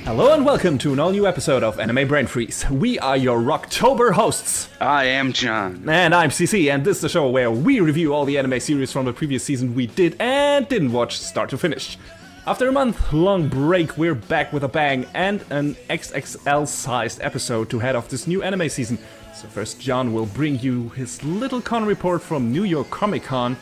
Hello and welcome to an all-new episode of Anime Brain Freeze. We are your Rocktober hosts. I am John. And I'm CC, and this is the show where we review all the anime series from the previous season we did and didn't watch start to finish. After a month-long break, we're back with a bang and an XXL-sized episode to head off this new anime season. So first, John will bring you his little con report from New York Comic Con,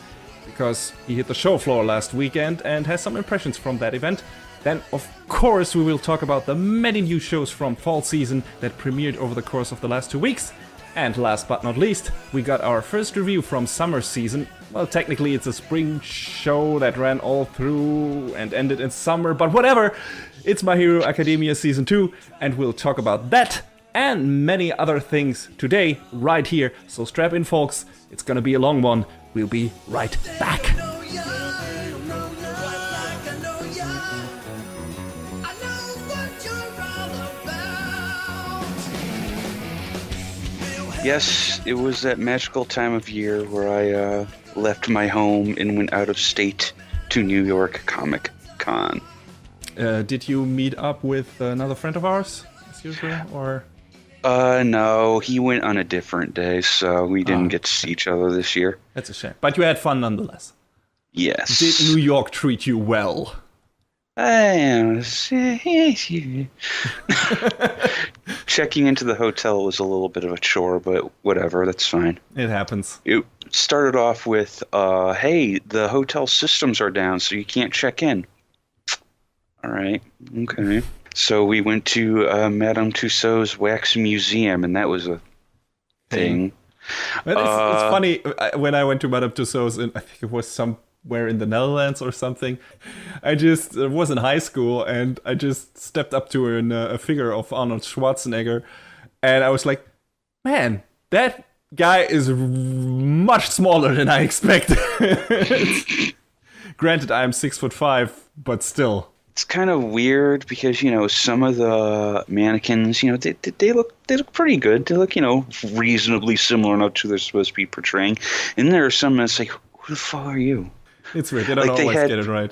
because he hit the show floor last weekend and has some impressions from that event. Then, of course, we will talk about the many new shows from fall season that premiered over the course of the last 2 weeks. And last but not least, we got our first review from summer season. Well, technically it's a spring show that ran all through and ended in summer, but whatever! It's My Hero Academia Season 2, and we'll talk about that and many other things today, right here. So strap in, folks, it's gonna be a long one. We'll be right back. Yes, it was that magical time of year where I left my home and went out of state to New York Comic Con. Did you meet up with another friend of ours, as usual, or? No, he went on a different day, so we didn't get to see each other this year. That's a shame. But you had fun nonetheless. Yes. Did New York treat you well? Checking into the hotel was a little bit of a chore, but whatever, that's fine. It happens. It started off with, hey, the hotel systems are down, so you can't check in. All right, okay. So we went to Madame Tussauds Wax Museum, and that was a thing. Well, it's funny, when I went to Madame Tussauds, I think it was somewhere in the Netherlands or something, I just was in high school, and I just stepped up to a figure of Arnold Schwarzenegger, and I was like, man, that guy is much smaller than I expected. Granted, I am 6'5", but still. It's kind of weird because, some of the mannequins, they look pretty good. They look, reasonably similar enough to they're supposed to be portraying. And there are some that's like, who the fuck are you? It's weird. They don't always get it right.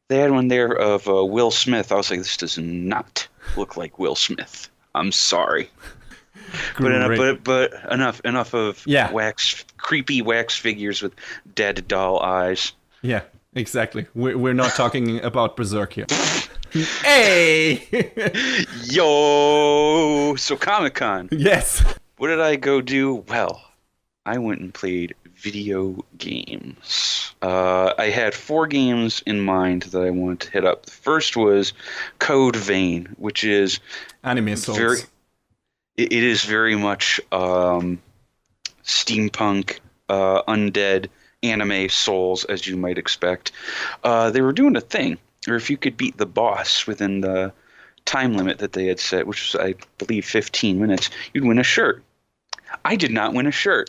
They had one there of Will Smith. I was like, this does not look like Will Smith. I'm sorry. But enough of creepy wax figures with dead doll eyes. Yeah. Exactly. We're not talking about Berserk here. Hey! Yo! So Comic-Con. Yes. What did I go do? Well, I went and played video games. I had 4 games in mind that I wanted to hit up. The first was Code Vein, which is anime souls. It is very much steampunk, undead anime souls, as you might expect. They were doing a thing, or if you could beat the boss within the time limit that they had set, which was, I believe, 15 minutes, you'd win a shirt. I did not win a shirt.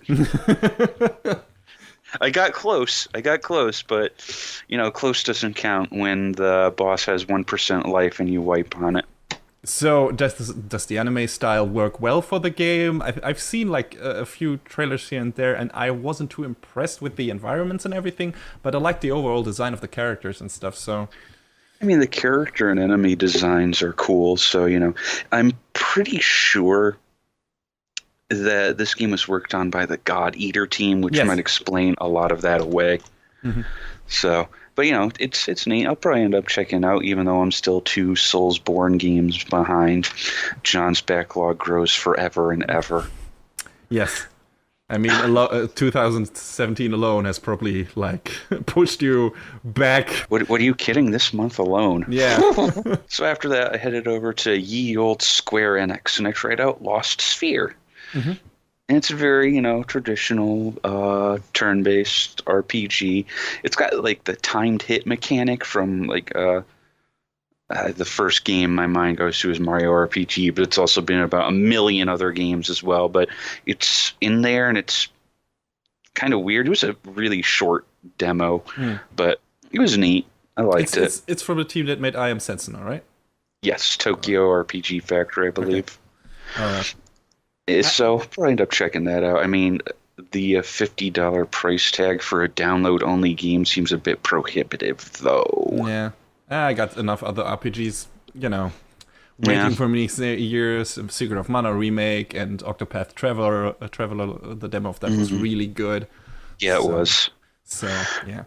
I got close, but, close doesn't count when the boss has 1% life and you wipe on it. So does the anime style work well for the game? I've seen like a few trailers here and there, and I wasn't too impressed with the environments and everything, but I like the overall design of the characters and stuff. So, I mean, the character and enemy designs are cool. So I'm pretty sure that this game was worked on by the God Eater team, which might explain a lot of that away. Mm-hmm. So. But, it's neat. I'll probably end up checking out, even though I'm still 2 Soulsborne games behind. John's backlog grows forever and ever. Yes. I mean, 2017 alone has probably, pushed you back. What are you kidding? This month alone. Yeah. So after that, I headed over to ye old Square Enix, and I tried out Lost Sphere. Mm-hmm. And it's a very, traditional turn-based RPG. It's got, the timed hit mechanic from, the first game my mind goes to is Mario RPG, but it's also been about a million other games as well. But it's in there, and it's kind of weird. It was a really short demo, but it was neat. I liked it. It's from the team that made I Am Sentinel, right? Yes, Tokyo RPG Factory, I believe. Okay. All right. So I'll probably end up checking that out. I mean, the $50 price tag for a download-only game seems a bit prohibitive, though. Yeah. I got enough other RPGs, waiting for many years. Secret of Mana remake and Octopath Traveler, the demo of that was really good. Yeah, it was. So, yeah.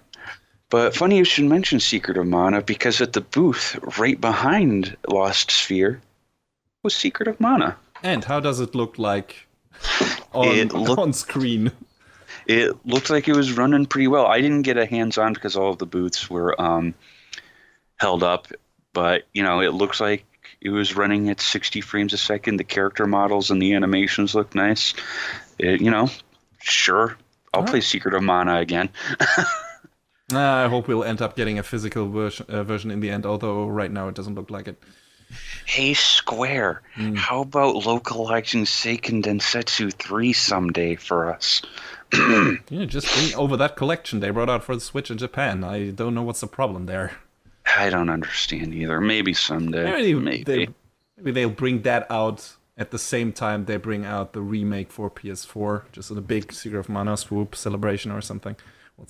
But funny you should mention Secret of Mana, because at the booth right behind Lost Sphere was Secret of Mana. And how does it look like on screen? It looked like it was running pretty well. I didn't get a hands-on because all of the booths were held up, but it looks like it was running at 60 frames a second. The character models and the animations look nice. Sure, I'll play Secret of Mana again. I hope we'll end up getting a physical version in the end, although right now it doesn't look like it. Hey, Square, how about localizing Seiken Densetsu 3 someday for us? Yeah, just bring over that collection they brought out for the Switch in Japan. I don't know what's the problem there. I don't understand either. Maybe someday. Maybe they'll bring that out at the same time they bring out the remake for PS4, just in a big Secret of Mana swoop celebration or something.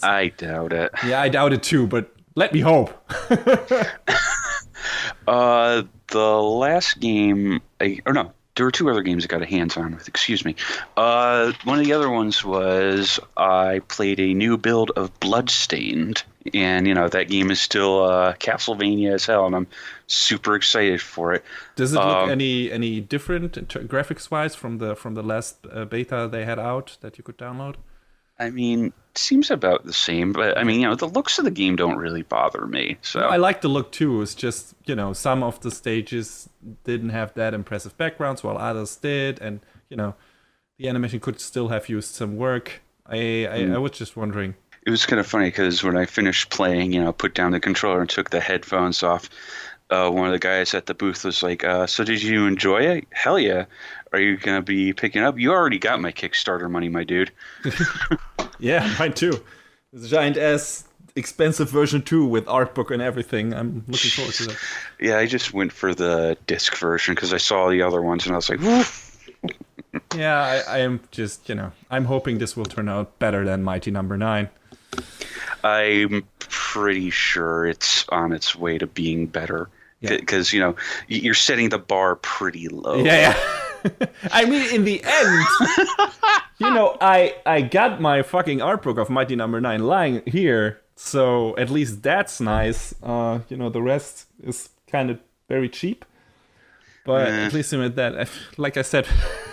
I doubt it. Yeah, I doubt it too, but let me hope. The last game, there were two other games I got a hands-on with, excuse me. One of the other ones was I played a new build of Bloodstained, and, that game is still Castlevania as hell, and I'm super excited for it. Does it look any different graphics-wise from the last beta they had out that you could download? I mean, it seems about the same, but I mean, the looks of the game don't really bother me. So I like the look too. It's just, some of the stages didn't have that impressive backgrounds while others did, and the animation could still have used some work. I was just wondering. It was kind of funny because when I finished playing, put down the controller and took the headphones off, one of the guys at the booth was like, so did you enjoy it? Hell yeah. Are you going to be picking up? You already got my Kickstarter money, my dude. Yeah, mine too. This giant-ass expensive version 2 with art book and everything. I'm looking forward to that. Yeah, I just went for the disc version because I saw the other ones and I was like, woof. Yeah, I am just, I'm hoping this will turn out better than Mighty Number 9. I'm pretty sure it's on its way to being better. Because, you're setting the bar pretty low. Yeah. I mean, in the end, I got my fucking art book of Mighty Number 9 lying here, so at least that's nice. The rest is kind of very cheap. But at least with that, like I said,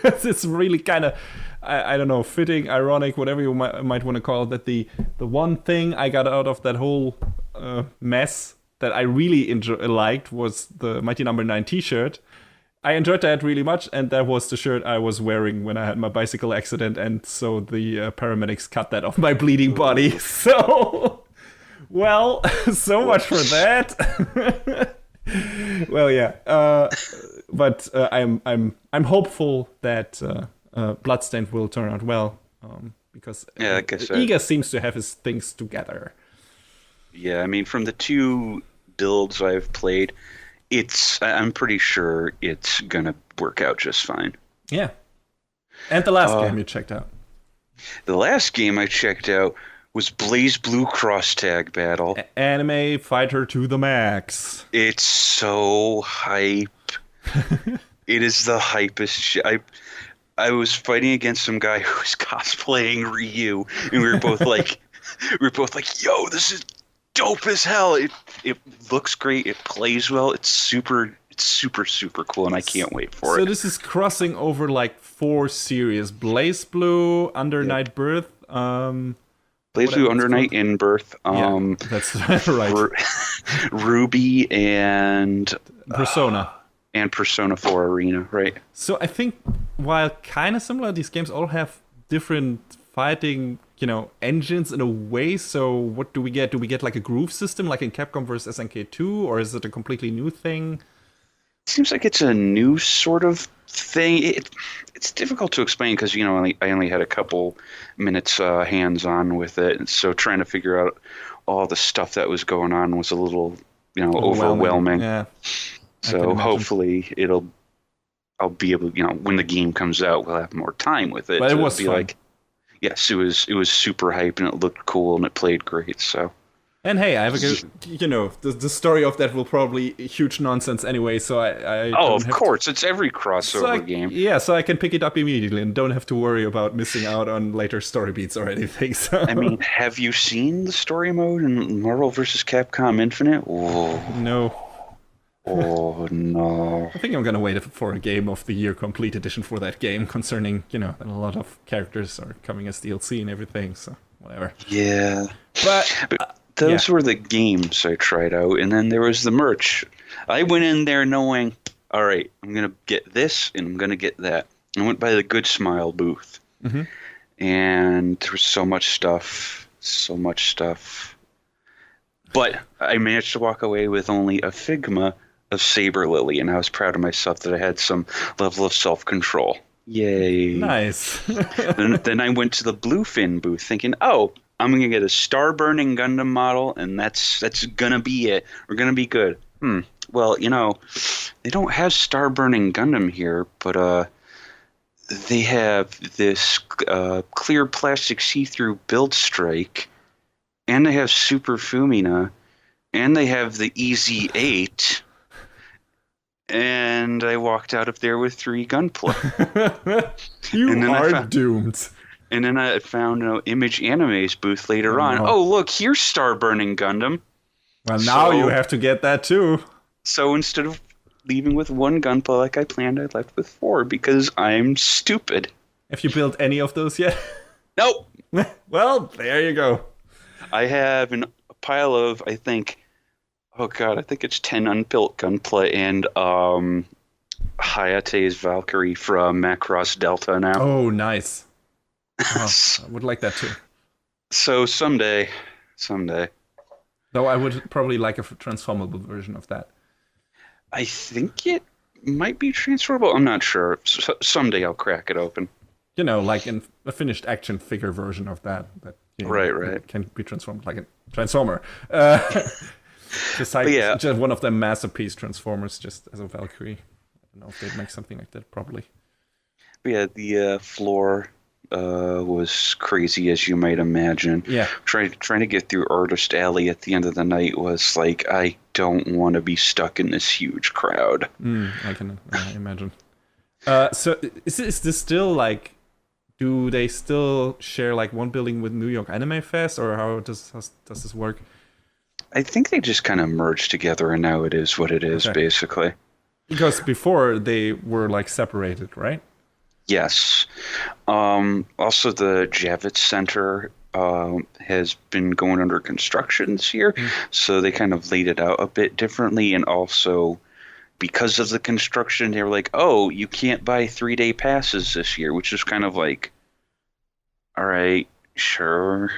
it's really kind of, I don't know, fitting, ironic, whatever you might want to call it, that the one thing I got out of that whole mess that I really liked was the Mighty Number 9 t-shirt. I enjoyed that really much, and that was the shirt I was wearing when I had my bicycle accident, and so the paramedics cut that off my bleeding body. So, well, so much for that. Well, yeah, but I'm hopeful that Bloodstained will turn out well, because Iga seems to have his things together. Yeah, I mean, from the two builds I've played, I'm pretty sure it's gonna work out just fine. Yeah. And the last game you checked out? The last game I checked out was Blaze Blue Cross Tag Battle. Anime fighter to the max. It's so hype. It is the hypest shit. I was fighting against some guy who was cosplaying Ryu, and we were both like, yo, this is dope as hell. It looks great. It plays well. It's super cool, and I can't wait for it. So this is crossing over like 4 series: Blaze Blue, Under Night Birth, Blaze Blue, Under Night in Birth. That's right. Ruby and Persona. And Persona 4 Arena, right? So I think while kind of similar, these games all have different fighting, engines in a way. So what do we get? Do we get like a groove system like in Capcom vs. SNK2, or is it a completely new thing? It seems like it's a new sort of thing. It's difficult to explain because, I only had a couple minutes hands-on with it. And so trying to figure out all the stuff that was going on was a little, overwhelming. Yeah. So hopefully I'll be able, when the game comes out, we'll have more time with it. But it was be fun. Like, yes, it was super hype and it looked cool and it played great. So And hey, I have a good, the story of that will probably huge nonsense anyway, so I Oh, don't of have course, it's every crossover game. Yeah, so I can pick it up immediately and don't have to worry about missing out on later story beats or anything. So. I mean, have you seen the story mode in Marvel vs. Capcom Infinite? Oh, no. Oh, no. I think I'm gonna wait for a Game of the Year complete edition for that game, concerning, that a lot of characters are coming as DLC and everything, so whatever. Yeah. But those were the games I tried out, and then there was the merch. I went in there knowing, all right, I'm going to get this, and I'm going to get that. I went by the Good Smile booth, and there was so much stuff. But I managed to walk away with only a Figma of Saber Lily, and I was proud of myself that I had some level of self-control. Yay. Nice. then I went to the Bluefin booth thinking, oh, I'm going to get a Star-Burning Gundam model, and that's going to be it. We're going to be good. Well, they don't have Star-Burning Gundam here, but they have this clear plastic see-through Build Strike, and they have Super Fumina, and they have the EZ-8, and I walked out of there with 3 gunplay. You are doomed. And then I found Image Anime's booth later on. Oh, look, here's Star-Burning Gundam. Well, now you have to get that too. So instead of leaving with 1 gunpla like I planned, I left with 4 because I'm stupid. Have you built any of those yet? Nope. Well, there you go. I have a pile of, I think it's 10 unbuilt gunpla and Hayate's Valkyrie from Macross Delta now. Oh, nice. Oh, I would like that too. So someday. Though I would probably like a transformable version of that. I think it might be transferable. I'm not sure. Someday I'll crack it open. Like in a finished action figure version of that. Right. Can be transformed like a transformer. Just one of them masterpiece transformers, just as a Valkyrie. I don't know if they'd make something like that. Probably. But yeah, the floor was crazy, as you might imagine. Yeah. Trying to get through Artist Alley at the end of the night was like, I don't want to be stuck in this huge crowd. I can imagine. So is this still like? Do they still share like one building with New York Anime Fest, or how does this work? I think they just kind of merged together, and now it is what it is, basically. Because before they were like separated, right? Yes. Also, the Javits Center has been going under construction this year, so they kind of laid it out a bit differently, and also because of the construction, they were like, oh, you can't buy 3-day passes this year, which is kind of like, all right, sure.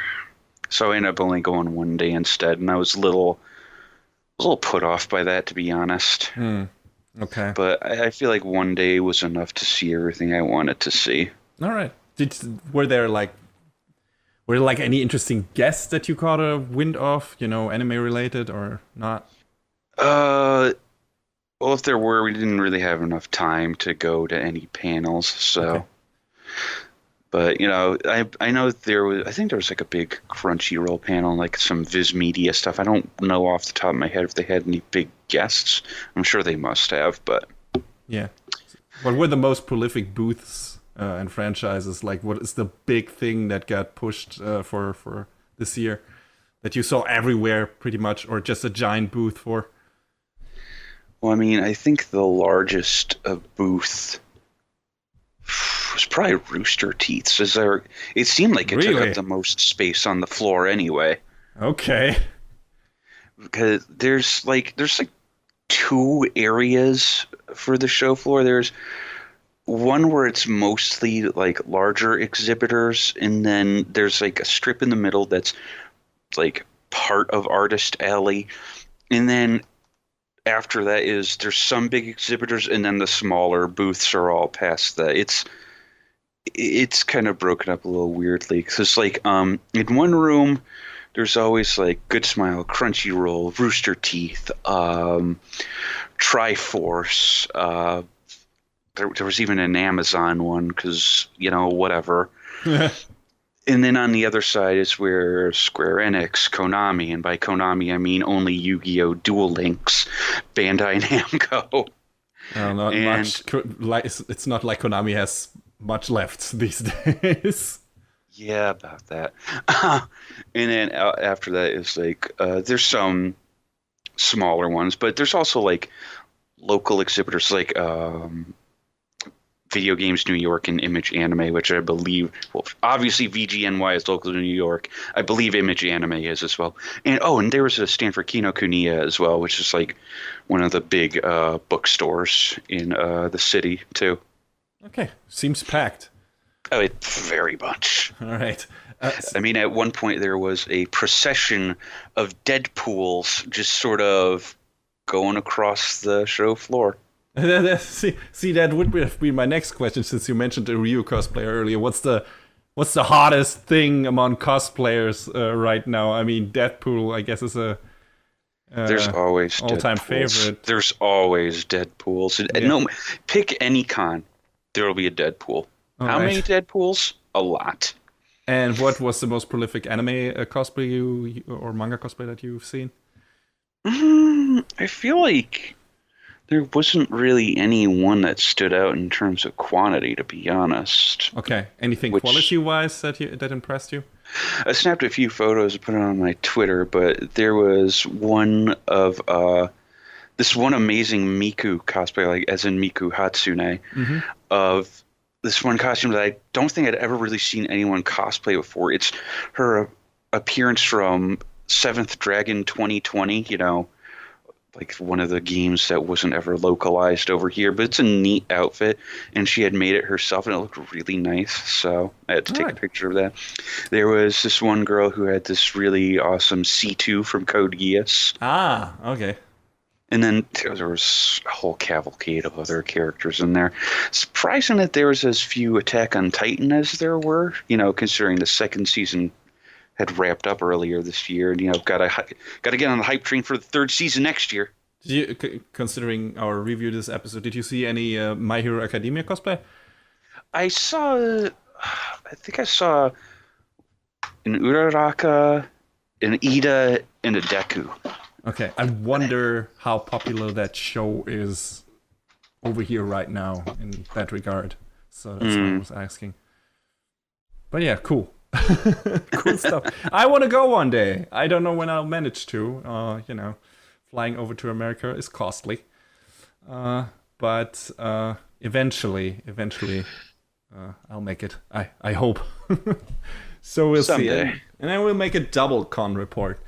So I ended up only going 1 day instead, and I was a little put off by that, to be honest. Okay. But I feel like 1 day was enough to see everything I wanted to see. All right. Were there any interesting guests that you caught a wind of, anime related or not? Well, if there were, we didn't really have enough time to go to any panels, so. Okay. But, I know I think there was like a big Crunchyroll panel, like some Viz Media stuff. I don't know off the top of my head if they had any big guests. I'm sure they must have, but. Yeah. What were the most prolific booths and franchises? Like, what is the big thing that got pushed for this year that you saw everywhere pretty much, or just a giant booth for? Well, I mean, I think the largest booth was probably Rooster Teeth's. It seemed like it took up the most space on the floor anyway. Okay. Because there's 2 areas for the show floor. There's one where it's mostly like larger exhibitors, and then there's like a strip in the middle that's like part of Artist Alley, and then after that there's some big exhibitors, and then the smaller booths are all past that. It's kind of broken up a little weirdly, because like in one room there's always like Good Smile, Crunchyroll, Rooster Teeth, Triforce. There was even an Amazon one, because whatever. And then on the other side is where Square Enix, Konami, and by Konami I mean only Yu-Gi-Oh! Duel Links, Bandai Namco. Not much. It's not like Konami has much left these days. Yeah, about that. And then after that is like there's some smaller ones, but there's also like local exhibitors like Video Games New York and Image Anime, which I believe, well, obviously VGNY is local to New York. I believe Image Anime is as well. And there was a stand for Kino Kuniya as well, which is like one of the big bookstores in the city too. Okay, seems packed. Oh, it very much. All right. I mean, at one point there was a procession of Deadpools just sort of going across the show floor. See, that would be my next question, since you mentioned the Ryu cosplayer earlier. What's the hottest thing among cosplayers right now? I mean, Deadpool, I guess, is a there's always all-time Deadpools. favorite. There's always Deadpools. Yeah. No, pick any con, there will be a Deadpool. How many Deadpools? A lot. And what was the most prolific anime cosplay or manga cosplay that you've seen? I feel like there wasn't really any one that stood out in terms of quantity, to be honest. Okay. Anything quality-wise that impressed you? I snapped a few photos and put it on my Twitter, but there was one of this one amazing Miku cosplay, like as in Miku Hatsune, of this one costume that I don't think I'd ever really seen anyone cosplay before. It's her appearance from 7th Dragon 2020, you know, like one of the games that wasn't ever localized over here. But it's a neat outfit, and she had made it herself, and it looked really nice. So I had to take a picture of that. There was this one girl who had this really awesome C2 from Code Geass. Ah, okay. And then there was a whole cavalcade of other characters in there. Surprising that there was as few Attack on Titan as there were, you know, considering the second season had wrapped up earlier this year. And, you know, got to get on the hype train for the third season next year. Did you, considering our review of this episode, did you see any My Hero Academia cosplay? I think I saw an Uraraka, an Ida, and a Deku. Okay, I wonder how popular that show is over here right now in that regard. So that's what I was asking. But yeah, cool. Cool stuff. I want to go one day. I don't know when I'll manage to. You know, flying over to America is costly. But eventually, I'll make it. I hope. So we'll Someday. see. And then we'll make a double con report.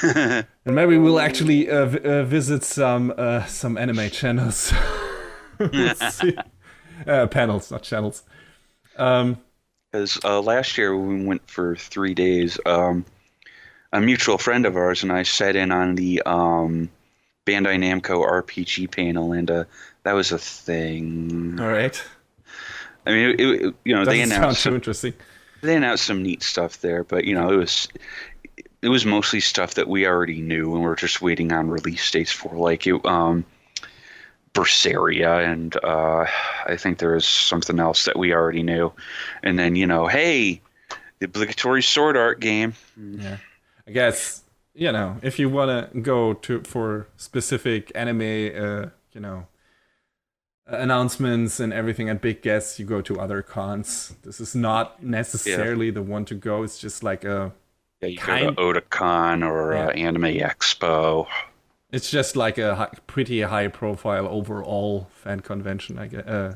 And maybe we'll actually visit some anime channels. We'll see. Panels, not channels. Because last year when we went for 3 days, a mutual friend of ours and I sat in on the Bandai Namco RPG panel, and that was a thing. All right. I mean, it you know, Doesn't sound too interesting. They announced some neat stuff there, but you know, it was mostly stuff that we already knew, and we're just waiting on release dates for, like Berseria, and I think there was something else that we already knew. And then, you know, hey, the obligatory sword art game. Yeah, I guess, you know, if you want to go for specific anime, you know, announcements and everything at Big Guess, you go to other cons. This is not necessarily the one to go. It's just like a you go to Otakon or Anime Expo. It's just like a pretty high-profile overall fan convention, I guess, a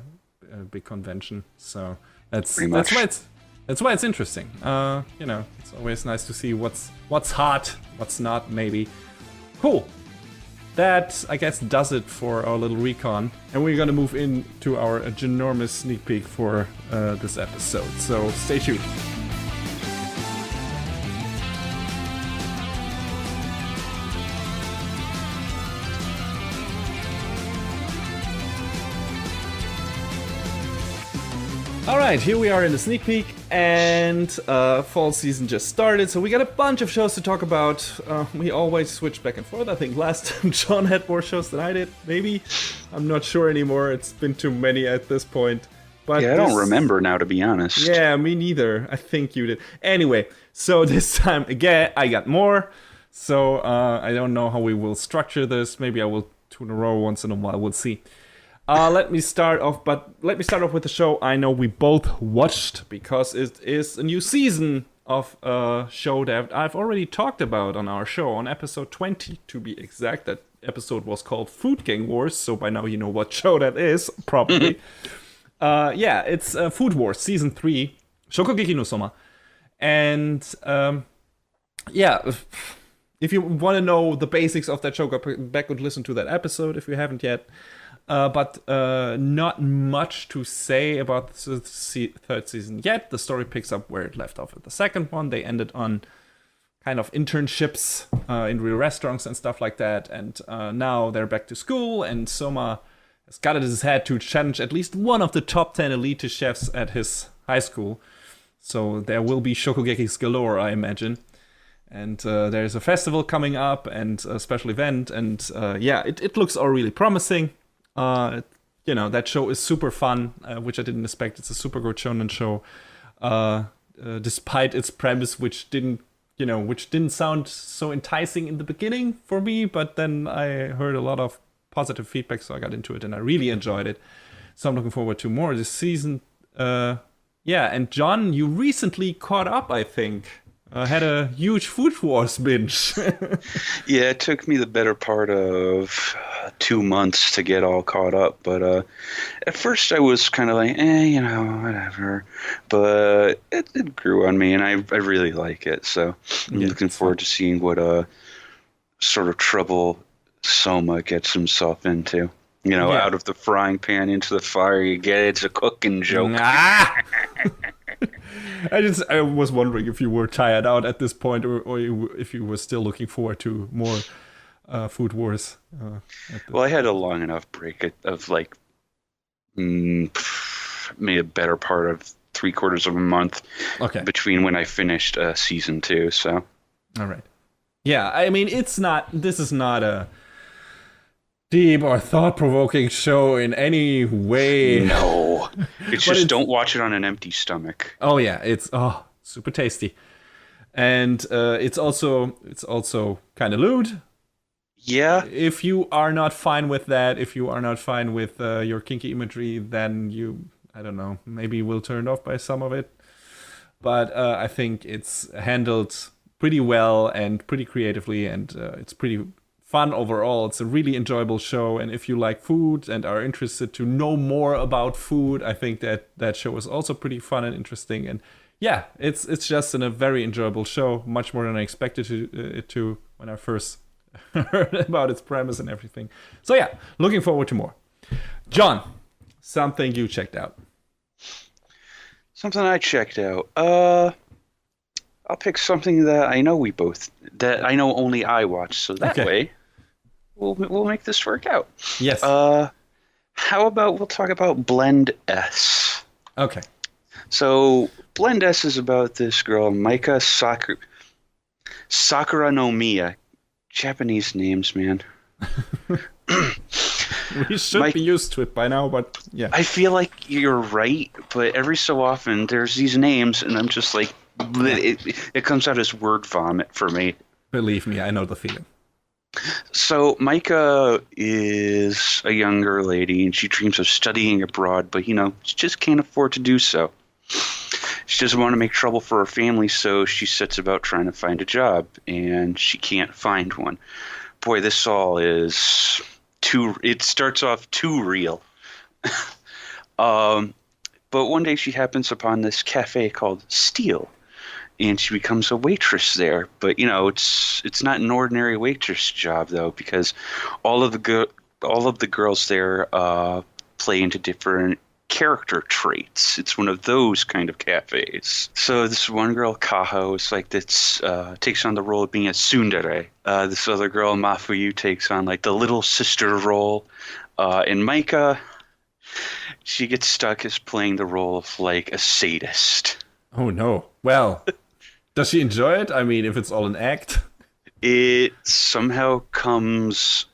big convention. So that's why it's interesting. You know, it's always nice to see what's hot, what's not, maybe. Cool. That, I guess, does it for our little recon, and we're gonna move into our ginormous sneak peek for this episode. So stay tuned. Alright, here we are in the sneak peek, and fall season just started, so we got a bunch of shows to talk about. We always switch back and forth. I think last time John had more shows than I did, maybe? I'm not sure anymore, it's been too many at this point. But I don't remember now, to be honest. Yeah, me neither. I think you did. Anyway, so this time again, I got more. So I don't know how we will structure this. Maybe I will two in a row once in a while. We'll see. Let me start off with the show I know we both watched, because it is a new season of a show that I've already talked about on our show, on episode 20 to be exact. That episode was called Food Gang Wars, so by now you know what show that is, probably. It's Food Wars season 3, Shokugeki no Soma. And if you want to know the basics of that show, go back and listen to that episode if you haven't yet. But not much to say about the third season yet. The story picks up where it left off with the second one. They ended on kind of internships in real restaurants and stuff like that. And now they're back to school, and Soma has got it in his head to challenge at least one of the top 10 elite chefs at his high school. So there will be shokugekis galore, I imagine. And there's a festival coming up and a special event. And it looks all really promising. That show is super fun, which I didn't expect. It's a super good shonen show, despite its premise, which didn't sound so enticing in the beginning for me. But then I heard a lot of positive feedback, so I got into it and I really enjoyed it. So I'm looking forward to more this season. And John, you recently caught up, I think. Had a huge Food Wars binge. Yeah, it took me the better part of 2 months to get all caught up. But at first I was kind of like, whatever. But it grew on me, and I really like it. So I'm looking forward to seeing what sort of trouble Soma gets himself into. Out of the frying pan into the fire, you get it. It's a cooking joke. I was wondering if you were tired out at this point, or if you were still looking forward to more Food Wars. Well, I had a long enough break of like maybe a better part of 3/4 of a month between when I finished season 2. So, all right, yeah. I mean, this is not a deep or thought-provoking show in any way. No, it's just don't watch it on an empty stomach. Oh yeah, it's super tasty, and it's also kind of lewd. Yeah. If you are not fine with that, if you are not fine with your kinky imagery, then I don't know, maybe will turn off by some of it. But I think it's handled pretty well and pretty creatively, and it's pretty fun overall. It's a really enjoyable show, and if you like food and are interested to know more about food, I think that show is also pretty fun and interesting. And yeah, it's just a very enjoyable show, much more than I expected it to when I first heard about its premise and everything. So yeah, looking forward to more. John, something you checked out. Something I checked out. I'll pick something that I know only I watch, so that way we'll make this work out. Yes. How about we'll talk about Blend S? Okay. So Blend S is about this girl, Maika Sakura no Miya. Japanese names, man. We should be used to it by now, but yeah. I feel like you're right, but every so often there's these names, and I'm just like, it comes out as word vomit for me. Believe me, I know the feeling. So Maika is a younger lady, and she dreams of studying abroad, but she just can't afford to do so. She doesn't want to make trouble for her family, so she sets about trying to find a job, and she can't find one. Boy, this all is it starts off too real. But one day she happens upon this cafe called Steel, and she becomes a waitress there. But it's not an ordinary waitress job though, because all of the girls there play into different character traits. It's one of those kind of cafes. So this one girl, Kaho, is like this, takes on the role of being a tsundere. This other girl, Mafuyu, takes on like the little sister role. And Maika, she gets stuck as playing the role of like a sadist. Oh no. Well, does she enjoy it? I mean, if it's all an act. It somehow comes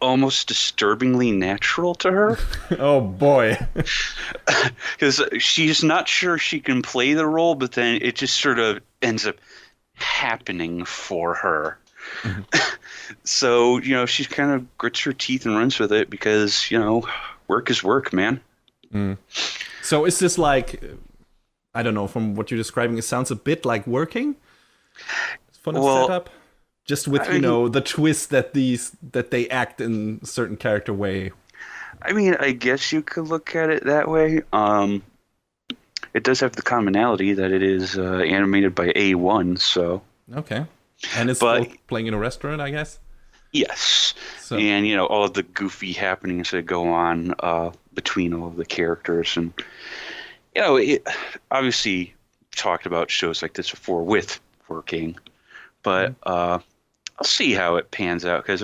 almost disturbingly natural to her. Oh boy. Because she's not sure she can play the role, but then it just sort of ends up happening for her. Mm-hmm. So, she kind of grits her teeth and runs with it because, work is work, man. Mm. So is this like, I don't know, from what you're describing, it sounds a bit like working for the setup? Just with, the twist that they act in a certain character way. I mean, I guess you could look at it that way. It does have the commonality that it is animated by A1, so... Okay. And it's still playing in a restaurant, I guess? Yes. So. And, all of the goofy happenings that go on between all of the characters. And, it obviously talked about shows like this before with working. But I'll see how it pans out. Because,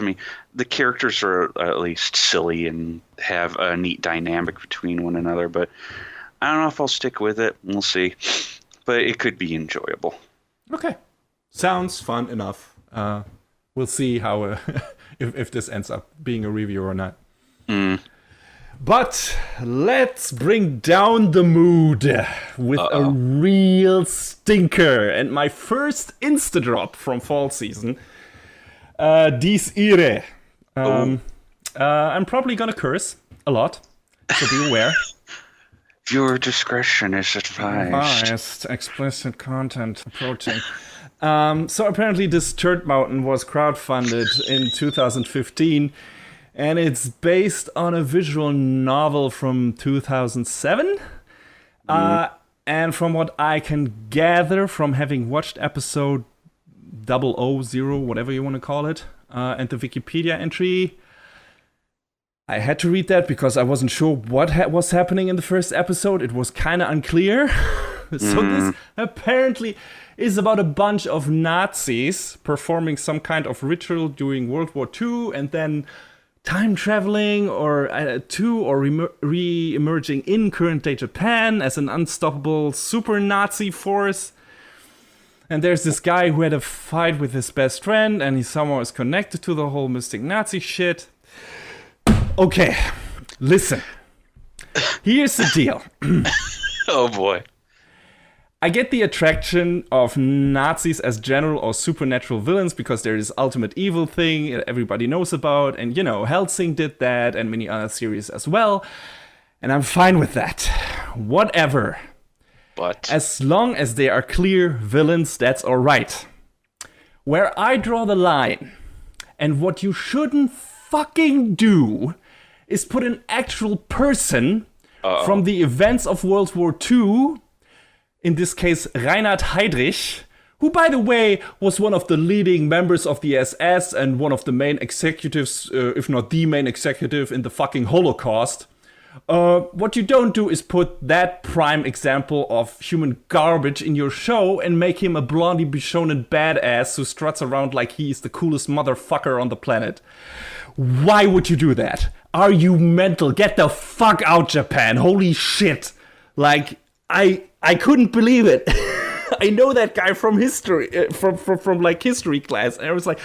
the characters are at least silly and have a neat dynamic between one another. But I don't know if I'll stick with it. We'll see. But it could be enjoyable. Okay. Sounds fun enough. We'll see how if this ends up being a review or not. Mm. But let's bring down the mood with a real stinker. And my first insta drop from fall season. Dies Irae. I'm probably gonna curse a lot, so be aware. Viewer discretion is advised. Explicit content approaching. So apparently this Turd Mountain was crowdfunded in 2015, and it's based on a visual novel from 2007. And from what I can gather from having watched episode 000, whatever you want to call it, and the Wikipedia entry, I had to read that because I wasn't sure what was happening in the first episode. It was kind of unclear. So this apparently is about a bunch of Nazis performing some kind of ritual during World War II and then time traveling or re-emerging in current-day Japan as an unstoppable super Nazi force. And there's this guy who had a fight with his best friend and he somehow is connected to the whole mystic Nazi shit. Okay, listen. Here's the deal. Oh boy. I get the attraction of Nazis as general or supernatural villains because there is ultimate evil thing everybody knows about. And, Hellsing did that and many other series as well. And I'm fine with that. Whatever. But as long as they are clear villains, that's all right. Where I draw the line, and what you shouldn't fucking do, is put an actual person from the events of World War II, in this case Reinhard Heydrich, who, by the way, was one of the leading members of the SS and one of the main executives, if not the main executive in the fucking Holocaust. What you don't do is put that prime example of human garbage in your show and make him a blondie bishonen badass who struts around like he's the coolest motherfucker on the planet. Why would you do that? Are you mental? Get the fuck out, Japan. Holy shit. Like, I couldn't believe it. I know that guy from history, from like history class. And I was like,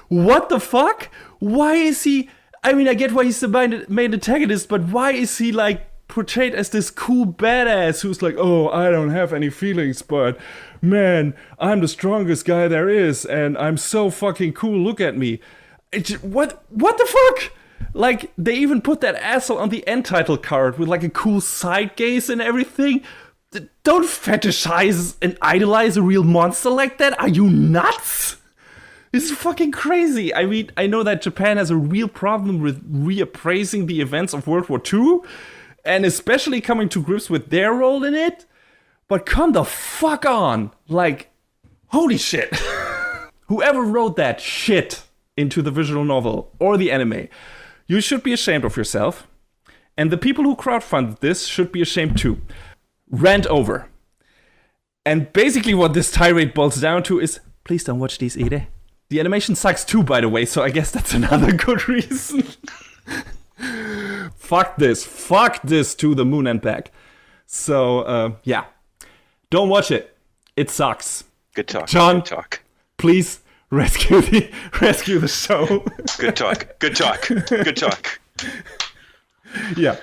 what the fuck? Why is he... I mean, I get why he's the main antagonist, but why is he, like, portrayed as this cool badass who's like, oh, I don't have any feelings, but, man, I'm the strongest guy there is, and I'm so fucking cool, look at me. What the fuck? Like, they even put that asshole on the end title card with, like, a cool side gaze and everything. Don't fetishize and idolize a real monster like that. Are you nuts? This is fucking crazy. I mean, I know that Japan has a real problem with reappraising the events of World War II, and especially coming to grips with their role in it. But come the fuck on. Like, holy shit. Whoever wrote that shit into the visual novel or the anime, you should be ashamed of yourself. And the people who crowdfunded this should be ashamed too. Rant over. And basically what this tirade boils down to is, please don't watch these either. The animation sucks too, by the way, so I guess that's another good reason. Fuck this to the moon and back. So, yeah. Don't watch it. It sucks. Good talk. John, good talk. Please rescue the show. Good talk. Good talk. Good talk. Yeah.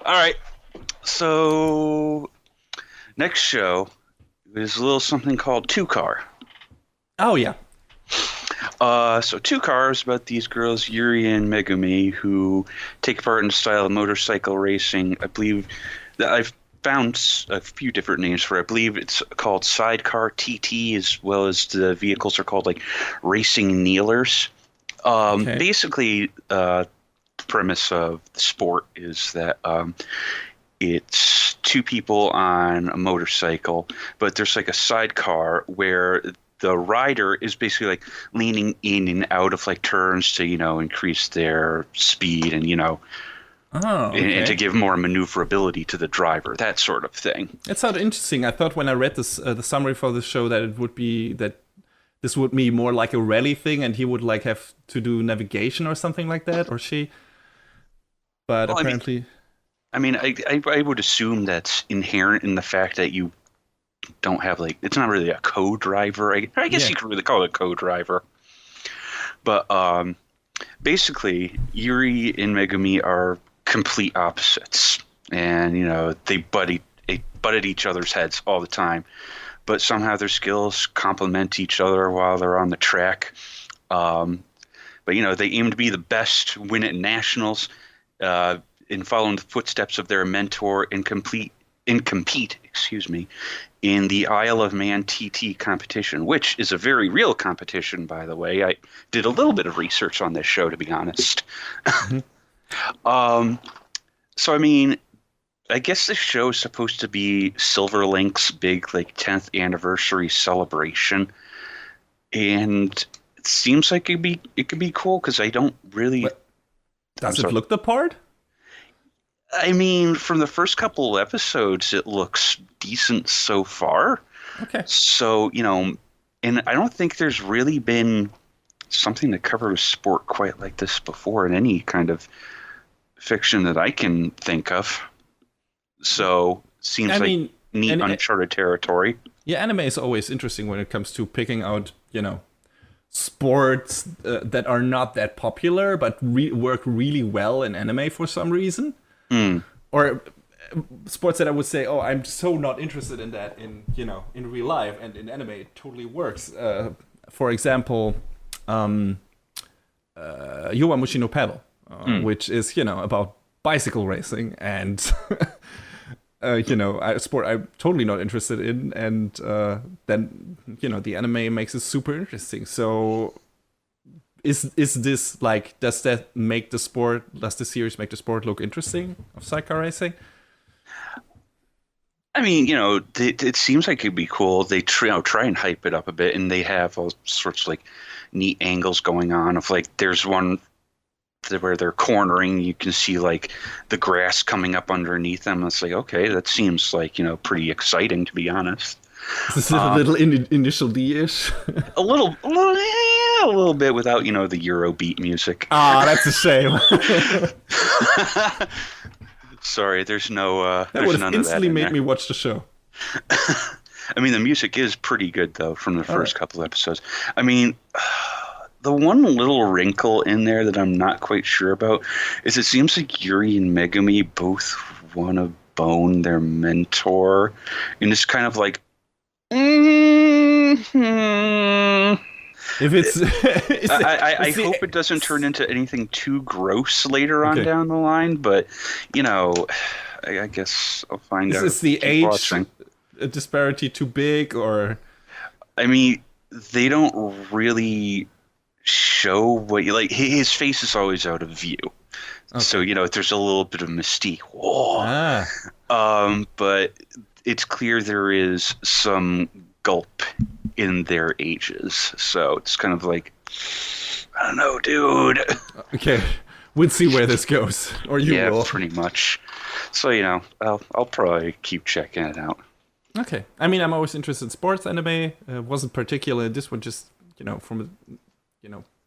All right. So next show is a little something called Two Car. Oh yeah. So Two Cars about these girls, Yuri and Megumi, who take part in the style of motorcycle racing. I believe that I've found a few different names for it. I believe it's called Sidecar TT, as well as the vehicles are called like Racing Kneelers. Basically, the premise of the sport is that it's two people on a motorcycle, but there's like a sidecar where the rider is basically like leaning in and out of like turns to, increase their speed and, and to give more maneuverability to the driver, that sort of thing. It sounded interesting. I thought when I read this, the summary for the show that it would be that this would be more like a rally thing and he would like have to do navigation or something like that, or she. But well, apparently... I would assume that's inherent in the fact that you don't have it's not really a co-driver. I guess you could really call it a co-driver. But basically, Yuri and Megumi are complete opposites, and they butted each other's heads all the time. But somehow their skills complement each other while they're on the track. But they aim to be the best, win at nationals, in following the footsteps of their mentor, and compete in the Isle of Man TT competition, which is a very real competition, by the way. I did a little bit of research on this show, to be honest. Mm-hmm. So, I guess this show is supposed to be Silver Link's big, 10th anniversary celebration. And it seems like it could be cool, because I don't really... Does it look the part? From the first couple of episodes, it looks decent so far. Okay. So, and I don't think there's really been something that covers sport quite like this before in any kind of fiction that I can think of. So, seems neat, uncharted territory. Yeah, anime is always interesting when it comes to picking out, sports that are not that popular but work really well in anime for some reason. Or sports that I would say, I'm so not interested in that in real life, and in anime it totally works. For example, Yowamushi no Paddle, which is about bicycle racing and a sport I'm totally not interested in, and then the anime makes it super interesting. So Is this does the series make the sport look interesting of sidecar racing? It seems like it'd be cool. They try and hype it up a bit, and they have all sorts of neat angles going on. Of there's one where they're cornering, you can see the grass coming up underneath them. It's okay, that seems pretty exciting, to be honest. Is this a little initial D-ish? a little bit without, the Eurobeat music. Ah, that's a shame. Sorry, there's no. That would have instantly made me watch the show. The music is pretty good, though, from the first couple episodes. The one little wrinkle in there that I'm not quite sure about is it seems like Yuri and Megumi both want to bone their mentor, and it's kind of if it's, I hope it doesn't turn into anything too gross later on down the line, but I guess I'll find out. Is the age disparity too big, or? They don't really show what his face is always out of view. Okay. So, there's a little bit of mystique. Whoa. But it's clear there is some gulp in their ages. So it's kind of I don't know, dude. Okay. We'll see where this goes. Or you will. Yeah, pretty much. So, I'll probably keep checking it out. Okay. I'm always interested in sports anime. Wasn't particular this one, just, from,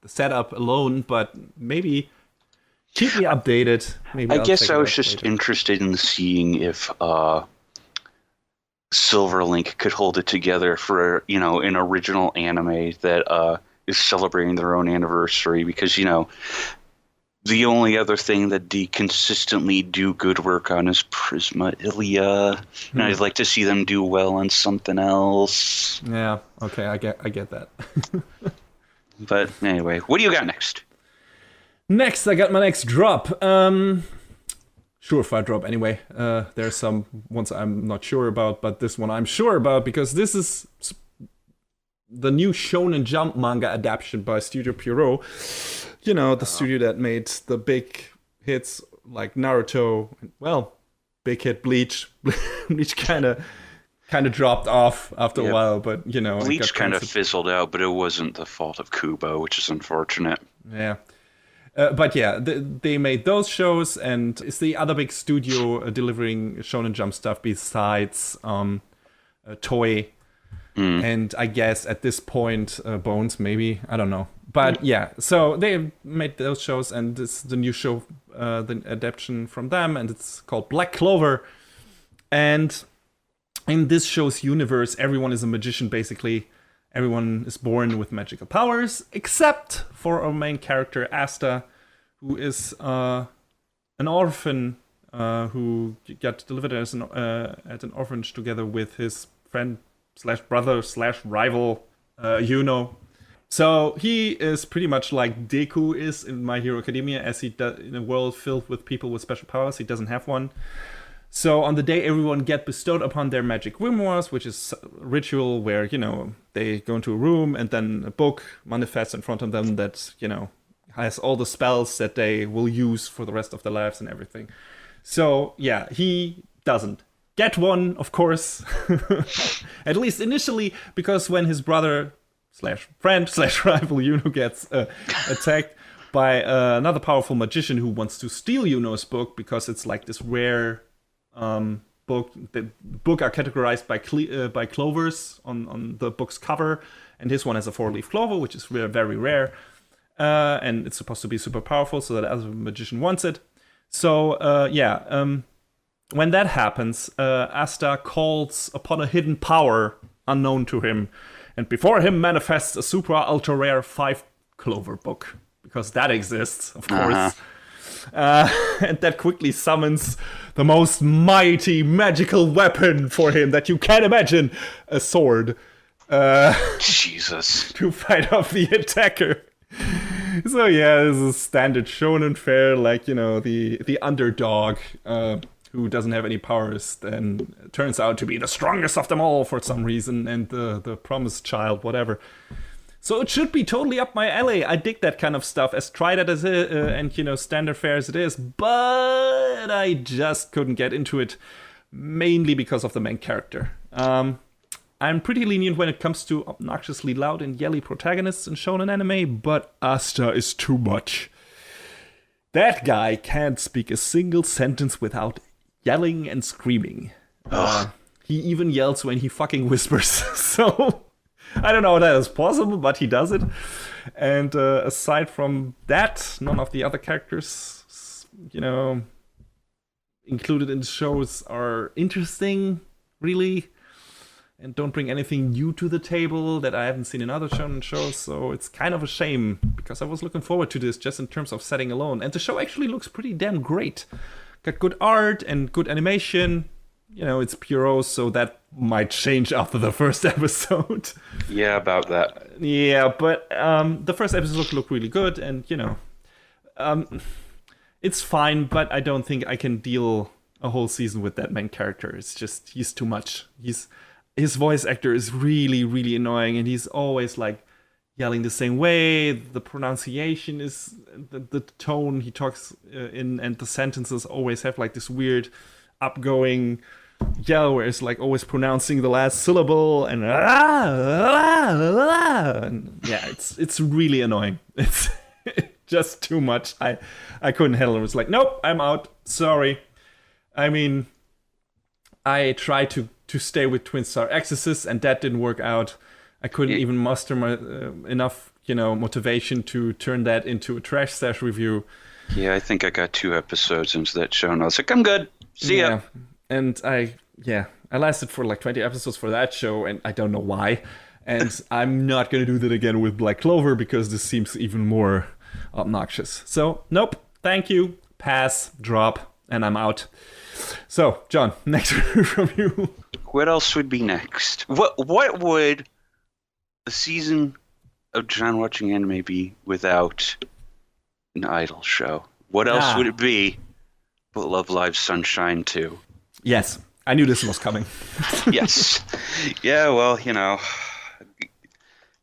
the setup alone, but maybe keep me updated. Maybe I guess I was just interested in seeing if Silverlink could hold it together for, an original anime that is celebrating their own anniversary, because, the only other thing that they consistently do good work on is Prisma Ilia. And I'd like to see them do well on something else. Yeah, okay, I get that. But anyway, what do you got next? Next, I got my next drop. Surefire drop anyway. There's some ones I'm not sure about, but this one I'm sure about, because this is the new Shonen Jump manga adaptation by Studio Pierrot. The studio that made the big hits like Naruto. Well, big hit Bleach. Bleach kind of dropped off after a while, but Bleach kind of fizzled out, but it wasn't the fault of Kubo, which is unfortunate. Yeah. But yeah, they made those shows, and it's the other big studio delivering Shonen Jump stuff besides Toei. And I guess at this point, Bones, maybe. I don't know. But yeah, so they made those shows, and this is the new show, the adaptation from them, and it's called Black Clover. And in this show's universe, everyone is a magician, basically. Everyone is born with magical powers, except for our main character, Asta, who is an orphan who got delivered as at an orphanage together with his friend / brother / rival, Jūni. So he is pretty much like Deku is in My Hero Academia, as he does in a world filled with people with special powers. He doesn't have one. So on the day everyone get bestowed upon their magic grimoires, which is a ritual where, they go into a room and then a book manifests in front of them that, has all the spells that they will use for the rest of their lives and everything. So yeah, he doesn't get one, of course. At least initially, because when his brother / friend / rival Jūni gets attacked by another powerful magician who wants to steal Yuno's book, because it's like this rare book. The book are categorized by clovers on the book's cover, and his one has a 4-leaf clover, which is very rare, and it's supposed to be super powerful, so that other magician wants it. So when that happens, Asta calls upon a hidden power unknown to him, and before him manifests a super ultra rare 5-clover book, because that exists, of course. And that quickly summons the most mighty magical weapon for him that you can imagine, a sword. Jesus. To fight off the attacker. So yeah, this is standard shonen fare, like, the underdog who doesn't have any powers then turns out to be the strongest of them all for some reason, and the promised child, whatever. So it should be totally up my alley. I dig that kind of stuff, as tried as it is, and standard fare as it is, but I just couldn't get into it, mainly because of the main character. I'm pretty lenient when it comes to obnoxiously loud and yelly protagonists in shonen anime, but Asta is too much. That guy can't speak a single sentence without yelling and screaming. He even yells when he fucking whispers. So I don't know how that is possible, but he does it. And aside from that, none of the other characters, included in the shows are interesting, really, and don't bring anything new to the table that I haven't seen in other shonen shows. So it's kind of a shame, because I was looking forward to this just in terms of setting alone. And the show actually looks pretty damn great. Got good art and good animation. It's Pierrot, so that might change after the first episode. Yeah, about that. Yeah, but the first episode looked really good, and, it's fine, but I don't think I can deal a whole season with that main character. It's just, he's too much. His voice actor is really, really annoying, and he's always, like, yelling the same way. The pronunciation is, the tone he talks in, and the sentences always have, like, this weird upgoing yell where it's like always pronouncing the last syllable, and yeah, it's really annoying. It's just too much. I couldn't handle it. It was like, nope, I'm out. Sorry. I mean, I tried to stay with Twin Star Exorcist, and that didn't work out. I couldn't even muster my enough, motivation to turn that into a Trash Stash review. Yeah, I think I got 2 episodes into that show, and I was like, I'm good. See ya. And I I lasted for like 20 episodes for that show, and I don't know why. And I'm not going to do that again with Black Clover, because this seems even more obnoxious. So, nope, thank you, pass, drop, and I'm out. So, John, next review from you. What else would be next? What would a season of John watching anime be without an idol show? What else would it be but Love Live Sunshine 2? Yes, I knew this was coming. Yes. Yeah, well,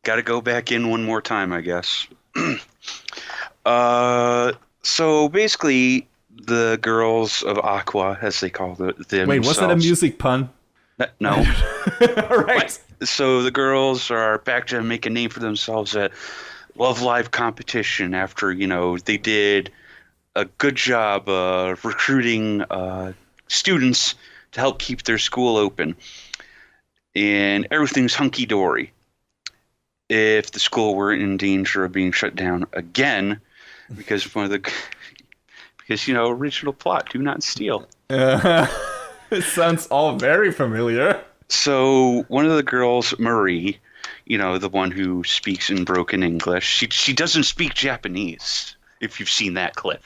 got to go back in one more time, I guess. So basically, the girls of Aqua, as they call themselves. Wait, was that a music pun? No. All right. So the girls are back to make a name for themselves at Love Live competition after, they did a good job recruiting students to help keep their school open. And everything's hunky-dory. If the school were in danger of being shut down again, because original plot, do not steal. It sounds all very familiar. So one of the girls, Marie, the one who speaks in broken English, she doesn't speak Japanese, if you've seen that clip.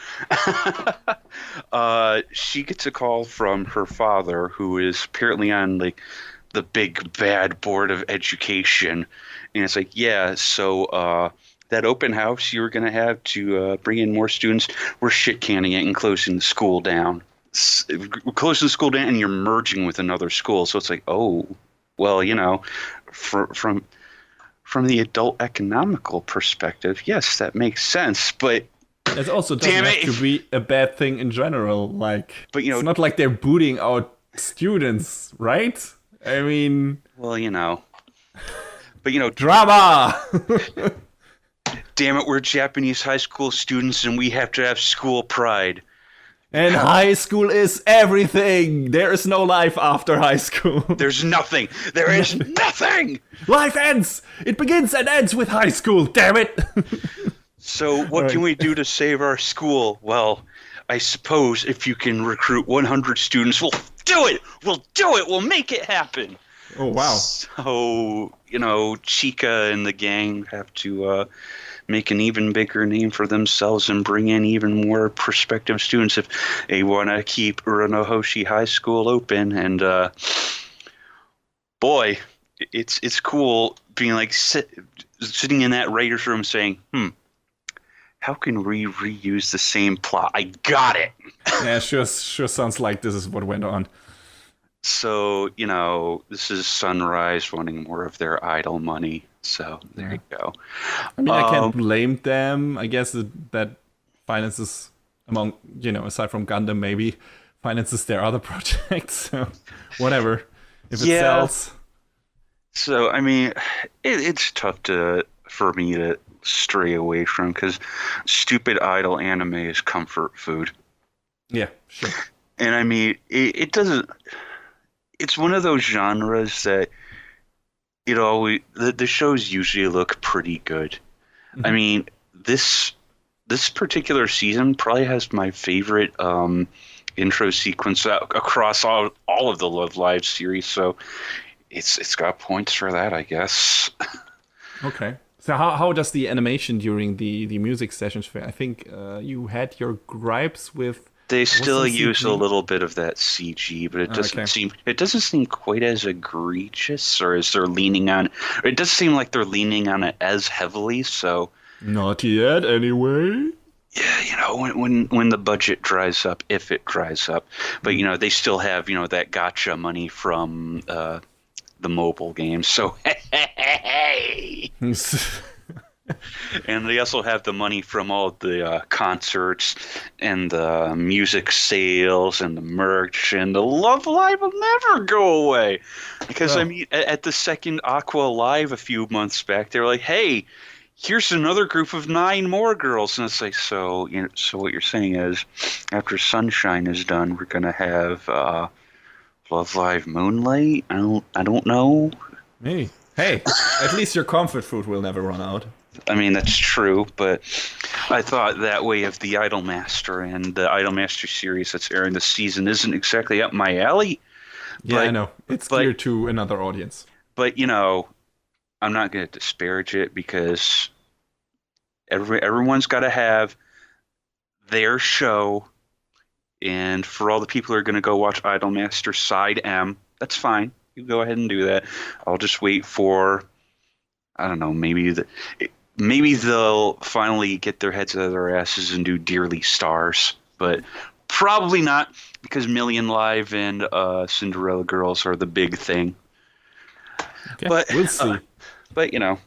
She gets a call from her father, who is apparently on the big bad board of education. And it's like, yeah, so that open house you were going to have to bring in more students, we're shit canning it and closing the school down. Closing the school down, and you're merging with another school. So it's like, oh, well, from the adult economical perspective, yes, that makes sense. But it also doesn't have to be a bad thing in general. But it's not like they're booting out students, right? I mean, well, but drama. Damn it, we're Japanese high school students, and we have to have school pride. And high school is everything. There is no life after high school. There's nothing. There is nothing. Life ends. It begins and ends with high school. Damn it. So what can we do to save our school? Well, I suppose if you can recruit 100 students, we'll do it. We'll do it. We'll make it happen. Oh, wow. So, Chica and the gang have to make an even bigger name for themselves and bring in even more prospective students if they want to keep Uranohoshi High School open. And boy, it's cool being sitting in that writer's room saying, how can we reuse the same plot? I got it. Yeah, sure sounds like this is what went on. So, this is Sunrise wanting more of their idol money. So there you go. I mean, I can't blame them. I guess that finances among, aside from Gundam, maybe finances their other projects. So whatever. If it sells. So, I mean, it's tough for me to stray away from, because stupid idol anime is comfort food. Yeah, sure. And I mean, it doesn't. It's one of those genres that the shows usually look pretty good. Mm-hmm. I mean, this particular season probably has my favorite intro sequence across all of the Love Live series. So it's got points for that, I guess. Okay. So how does the animation during the music sessions fare? I think you had your gripes with. They still use a little bit of that CG, but it doesn't seem quite as egregious, or as they're leaning on. It does seem like they're leaning on it as heavily. So not yet, anyway. Yeah, when the budget dries up, if it dries up, but they still have that gotcha money from the mobile games. So hey. And they also have the money from all the concerts and the music sales and the merch, and the Love Live will never go away. Because, I mean, at the second Aqua Live a few months back, they were like, hey, here's another group of 9 more girls. And it's like, so what you're saying is, after Sunshine is done, we're going to have Love Live Moonlight? I don't know. Hey, at least your comfort food will never run out. I mean, that's true, but I thought that way of the Idolmaster, and the Idolmaster series that's airing this season isn't exactly up my alley. Yeah, I know. It's geared to another audience. But, you know, I'm not going to disparage it because everyone's got to have their show. And for all the people who are going to go watch Idolmaster Side M, that's fine. You go ahead and do that. I'll just wait for, I don't know, maybe they'll finally get their heads out of their asses and do Dearly Stars. But probably not, because Million Live and Cinderella Girls are the big thing. Okay, but we'll see. But, you know,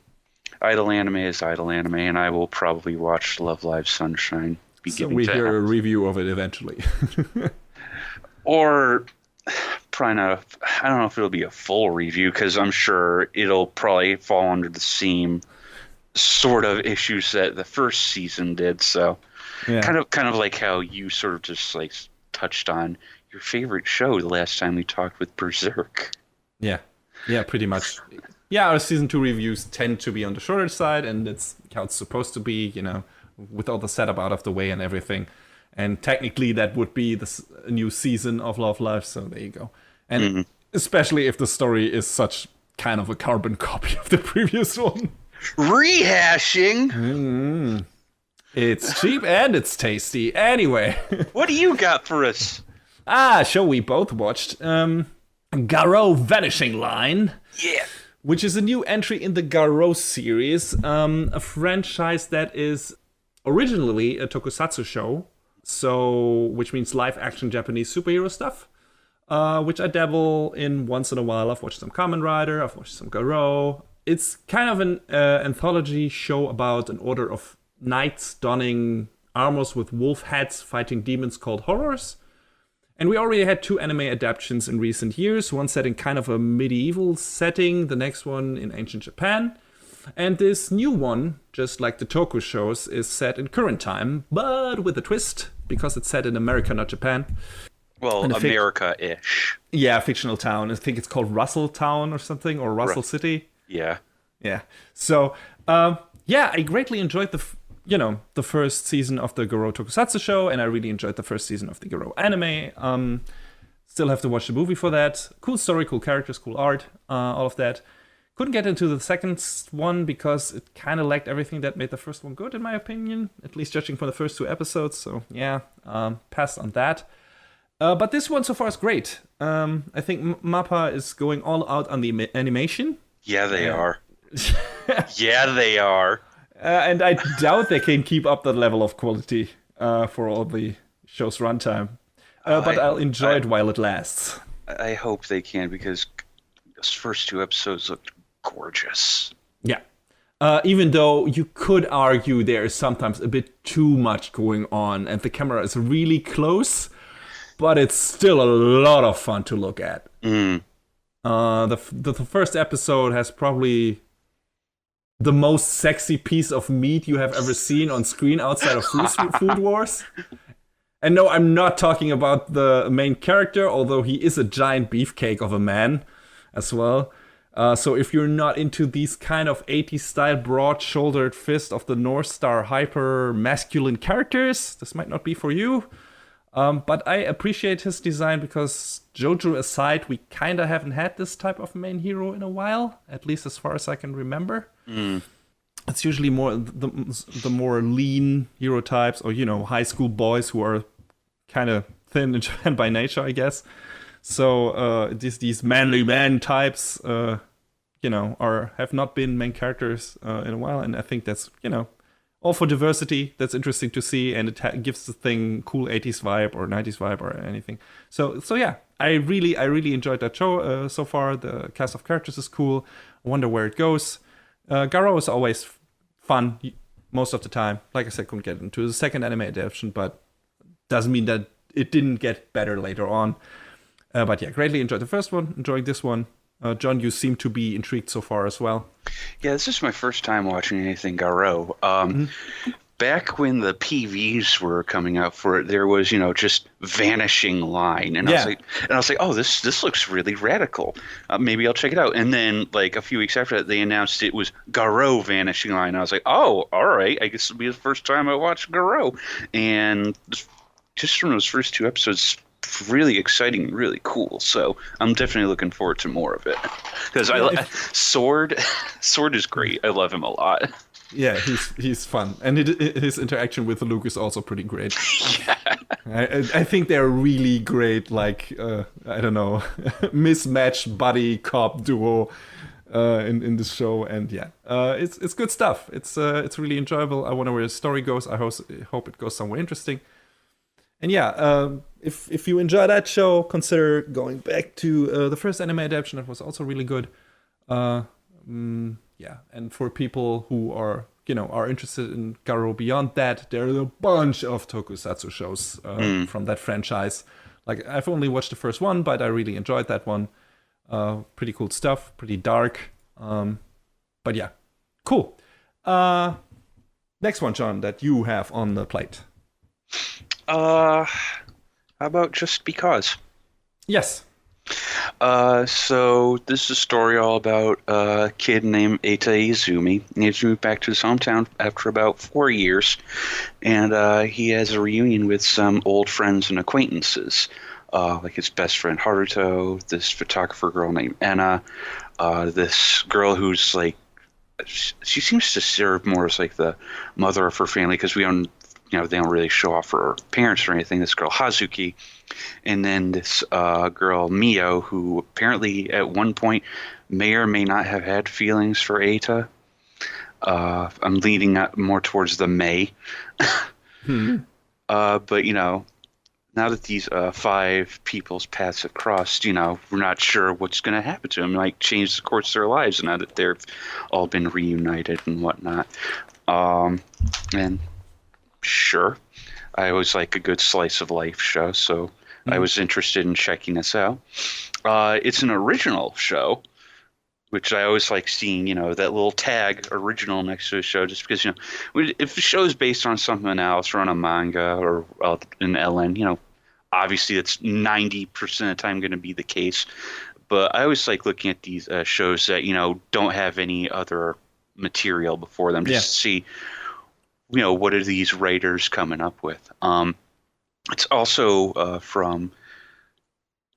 idol anime is idol anime, and I will probably watch Love Live Sunshine. So we hear a review of it eventually. Or probably not. I don't know if it'll be a full review, because I'm sure it'll probably fall under the same sort of issues that the first season did. So yeah. kind of like how you sort of just like touched on your favorite show the last time we talked with Berserk. Yeah, pretty much. Yeah, our season 2 reviews tend to be on the shorter side, and it's how it's supposed to be, you know, with all the setup out of the way and everything. And technically that would be a new season of Love Live, so there you go. And especially if the story is such kind of a carbon copy of the previous one. Rehashing! It's cheap and it's tasty. Anyway. What do you got for us? Show we both watched. Garo Vanishing Line. Yeah. Which is a new entry in the Garo series. A franchise that is originally a tokusatsu show, which means live-action Japanese superhero stuff, which I dabble in once in a while. I've watched some Kamen Rider, I've watched some Garo. It's kind of an anthology show about an order of knights donning armors with wolf heads fighting demons called horrors. And we already had 2 anime adaptations in recent years, one set in kind of a medieval setting, the next one in ancient Japan. And this new one, just like the Toku shows, is set in current time, but with a twist, because it's set in America, not Japan. Well, America-ish. Yeah, fictional town. I think it's called Russell Town or something, or Russell City. Yeah. Yeah. So, I greatly enjoyed the first season of the Garo Tokusatsu show, and I really enjoyed the first season of the Garo anime. Still have to watch the movie for that. Cool story, cool characters, cool art, all of that. Couldn't get into the second one because it kind of lacked everything that made the first one good, in my opinion, at least judging from the first 2 episodes. So, passed on that. But this one so far is great. I think MAPPA is going all out on the animation. Yeah, they are. Yeah, they are. And I doubt they can keep up that level of quality for all the show's runtime. But I'll enjoy it while it lasts. I hope they can, because those first 2 episodes looked gorgeous. Yeah. Even though you could argue there is sometimes a bit too much going on and the camera is really close, but it's still a lot of fun to look at. The first episode has probably the most sexy piece of meat you have ever seen on screen outside of Food Wars. And no, I'm not talking about the main character, although he is a giant beefcake of a man as well. So if you're not into these kind of 80s style broad-shouldered fist of the North Star hyper masculine characters, this might not be for you. But I appreciate his design because, JoJo aside, we kind of haven't had this type of main hero in a while, at least as far as I can remember. It's usually more the more lean hero types, or high school boys who are kind of thin in Japan by nature, I guess. So these manly man types, have not been main characters in a while, and I think that's all for diversity. That's interesting to see, and it gives the thing cool 80s vibe or 90s vibe or anything. So yeah, I really enjoyed that show so far. The cast of characters is cool. I wonder where it goes. Garo is always fun most of the time. Like I said, couldn't get into the second anime adaptation, but doesn't mean that it didn't get better later on. But yeah, greatly enjoyed the first one, enjoying this one. John, you seem to be intrigued so far as well. Yeah, this is my first time watching anything Garo. Back when the PVs were coming out for it, there was, just Vanishing Line. And I was like, oh, this looks really radical. Maybe I'll check it out. And then, like, a few weeks after that, they announced it was Garo Vanishing Line. And I was like, oh, all right. I guess it'll be the first time I watch Garo. And just from those first 2 episodes, really exciting, really cool. So I'm definitely looking forward to more of it. Because Sword is great. I love him a lot. Yeah, he's fun, and his interaction with Luke is also pretty great. Yeah. I think they're really great, like I don't know, mismatched buddy cop duo in this show, and yeah, it's good stuff. It's really enjoyable. I wonder where the story goes. I hope it goes somewhere interesting. And yeah, if you enjoy that show, consider going back to the first anime adaptation. That was also really good. Yeah, and for people who are interested in Garo beyond that, there are a bunch of tokusatsu shows from that franchise. Like, I've only watched the first one, but I really enjoyed that one. Pretty cool stuff, pretty dark. But yeah, cool. Next one, John, that you have on the plate. How about Just Because? Yes. So this is a story all about a kid named Eita Izumi. He's moved back to his hometown after about 4 years, and he has a reunion with some old friends and acquaintances, like his best friend Haruto, this photographer girl named Anna, this girl who's like, she seems to serve more as like the mother of her family, because they don't really show off her parents or anything. This girl Hazuki, and then this girl Mio, who apparently at one point may or may not have had feelings for Eita. I'm leaning more towards the May. But now that these 5 people's paths have crossed, we're not sure what's going to happen to them. Like, change the course of their lives now that they've all been reunited and whatnot. And sure, I always like a good slice of life show, so I was interested in checking this out. It's an original show, which I always like seeing, that little tag original next to a show, just because, if the show is based on something else or on a manga or an LN, obviously that's 90% of the time going to be the case. But I always like looking at these shows that, don't have any other material before them, just to see, what are these writers coming up with? It's also from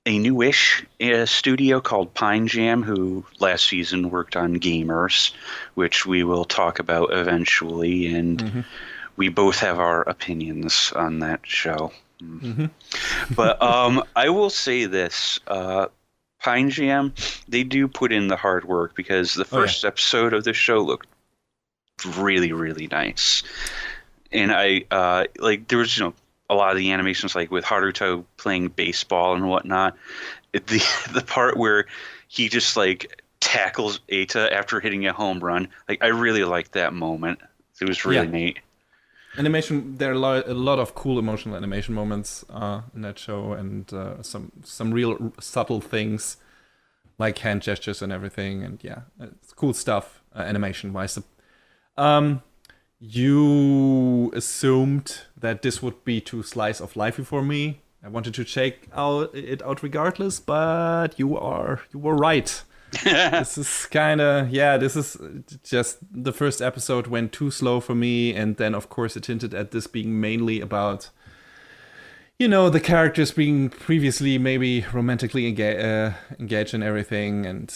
a newish studio called Pine Jam, who last season worked on Gamers, which we will talk about eventually, and we both have our opinions on that show. But I will say this. Pine Jam, they do put in the hard work, because the first episode of the show looked really, really nice. And I there was a lot of the animations, like with Haruto playing baseball and whatnot, the part where he just like tackles Eita after hitting a home run, like I really liked that moment. It was really neat. Animation, there are a lot of cool emotional animation moments in that show, and some real subtle things like hand gestures and everything, and it's cool stuff animation wise. You assumed that this would be too slice of life for me. I wanted to check it out regardless, but you were right. This is kind of, this is just the first episode went too slow for me, and then of course it hinted at this being mainly about, the characters being previously maybe romantically engaged in everything, and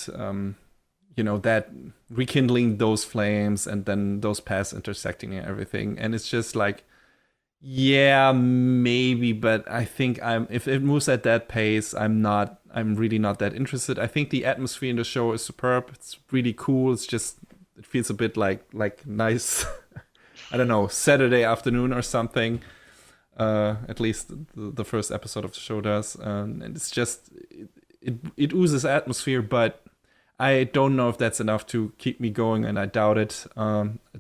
that rekindling those flames and then those paths intersecting and everything. And it's just like, maybe, but I think if it moves at that pace, I'm really not that interested. I think the atmosphere in the show is superb. It's really cool. It's just, it feels a bit like nice, I don't know, Saturday afternoon or something. At least the first episode of the show does. And it's just, it oozes atmosphere, but I don't know if that's enough to keep me going, and I doubt it.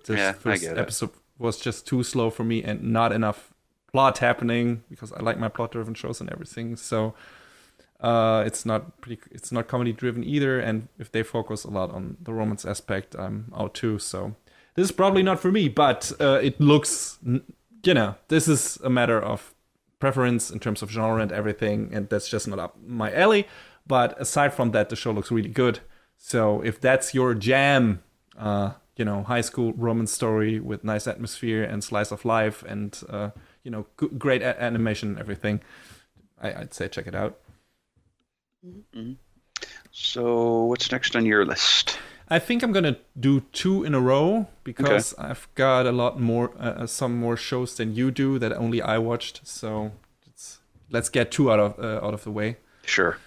This first episode was just too slow for me, and not enough plot happening, because I like my plot-driven shows and everything. So it's not comedy driven either, and if they focus a lot on the romance aspect, I'm out too. So this is probably not for me, but it looks, this is a matter of preference in terms of genre and everything, and that's just not up my alley. But aside from that, the show looks really good. So if that's your jam, high school romance story with nice atmosphere and slice of life and, great animation and everything, I'd say check it out. Mm-hmm. So what's next on your list? I think I'm gonna do 2 in a row because I've got a lot more, some more shows than you do that only I watched. So let's get 2 out of the way. Sure.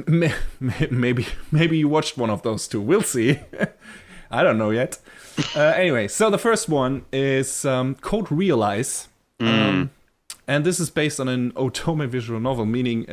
Maybe you watched one of those 2. We'll see. I don't know yet. Anyway, so the first one is Code Realize. And this is based on an otome visual novel, meaning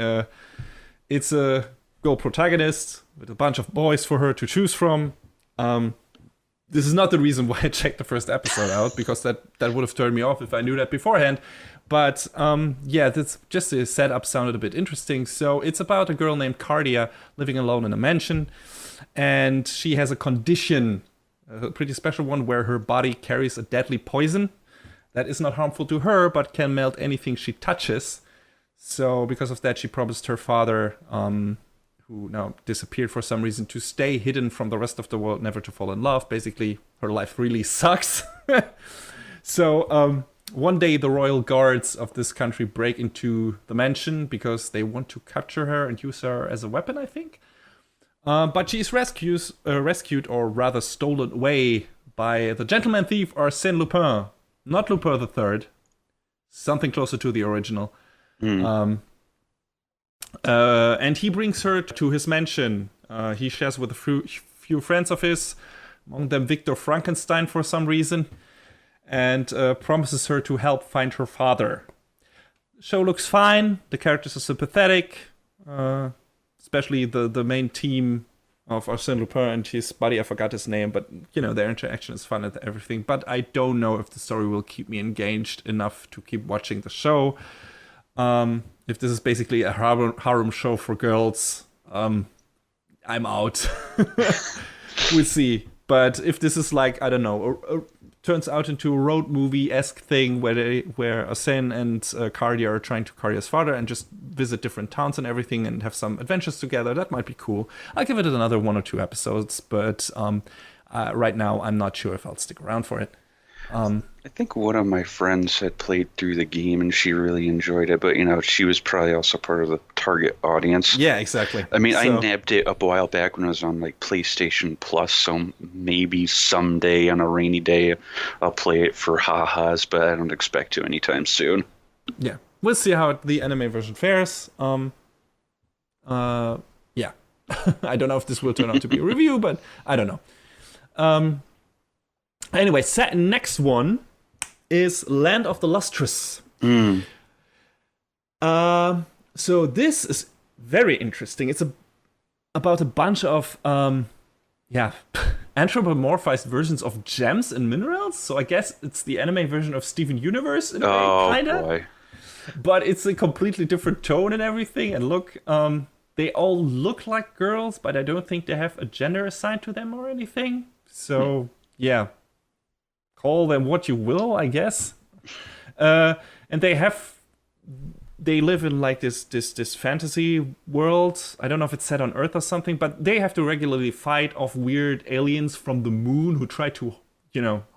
it's a girl protagonist with a bunch of boys for her to choose from. This is not the reason why I checked the first episode out, because that would have turned me off if I knew that beforehand. But that's just the setup sounded a bit interesting. So it's about a girl named Cardia living alone in a mansion, and she has a condition, a pretty special one, where her body carries a deadly poison that is not harmful to her, but can melt anything she touches. So because of that, she promised her father, who now disappeared for some reason, to stay hidden from the rest of the world, never to fall in love. Basically, her life really sucks. So one day, the royal guards of this country break into the mansion because they want to capture her and use her as a weapon, I think. But she is rescued, or rather stolen away, by the gentleman thief Arsène Lupin. Not Lupin III. Something closer to the original. And he brings her to his mansion. He shares with a few friends of his, among them Victor Frankenstein for some reason, and promises her to help find her father. The show looks fine. The characters are sympathetic, especially the main team of Arsène Lupin and his buddy. I forgot his name, but their interaction is fun and everything. But I don't know if the story will keep me engaged enough to keep watching the show. If this is basically a harem show for girls, I'm out. We'll see. But if this is like, I don't know, turns out into a road movie-esque thing where Arsène and Cardia are trying to Cardia's father and just visit different towns and everything and have some adventures together, that might be cool. I'll give it another 1 or 2 episodes, but right now I'm not sure if I'll stick around for it. I think one of my friends had played through the game and she really enjoyed it, but she was probably also part of the target audience. Yeah, exactly. I mean, I nabbed it a while back when it was on like PlayStation Plus, so maybe someday on a rainy day I'll play it for ha-has, but I don't expect to anytime soon. Yeah, we'll see how the anime version fares. Yeah. I don't know if this will turn out to be a review, but I don't know. Anyway, next one is Land of the Lustrous. So this is very interesting. It's about a bunch of anthropomorphized versions of gems and minerals. So I guess it's the anime version of Steven Universe in a way, kinda. Boy. But it's a completely different tone and everything. And look, they all look like girls, but I don't think they have a gender assigned to them or anything. So yeah. Call them what you will, I guess. And they live in like this fantasy world. I don't know if it's set on Earth or something, but they have to regularly fight off weird aliens from the moon who try to,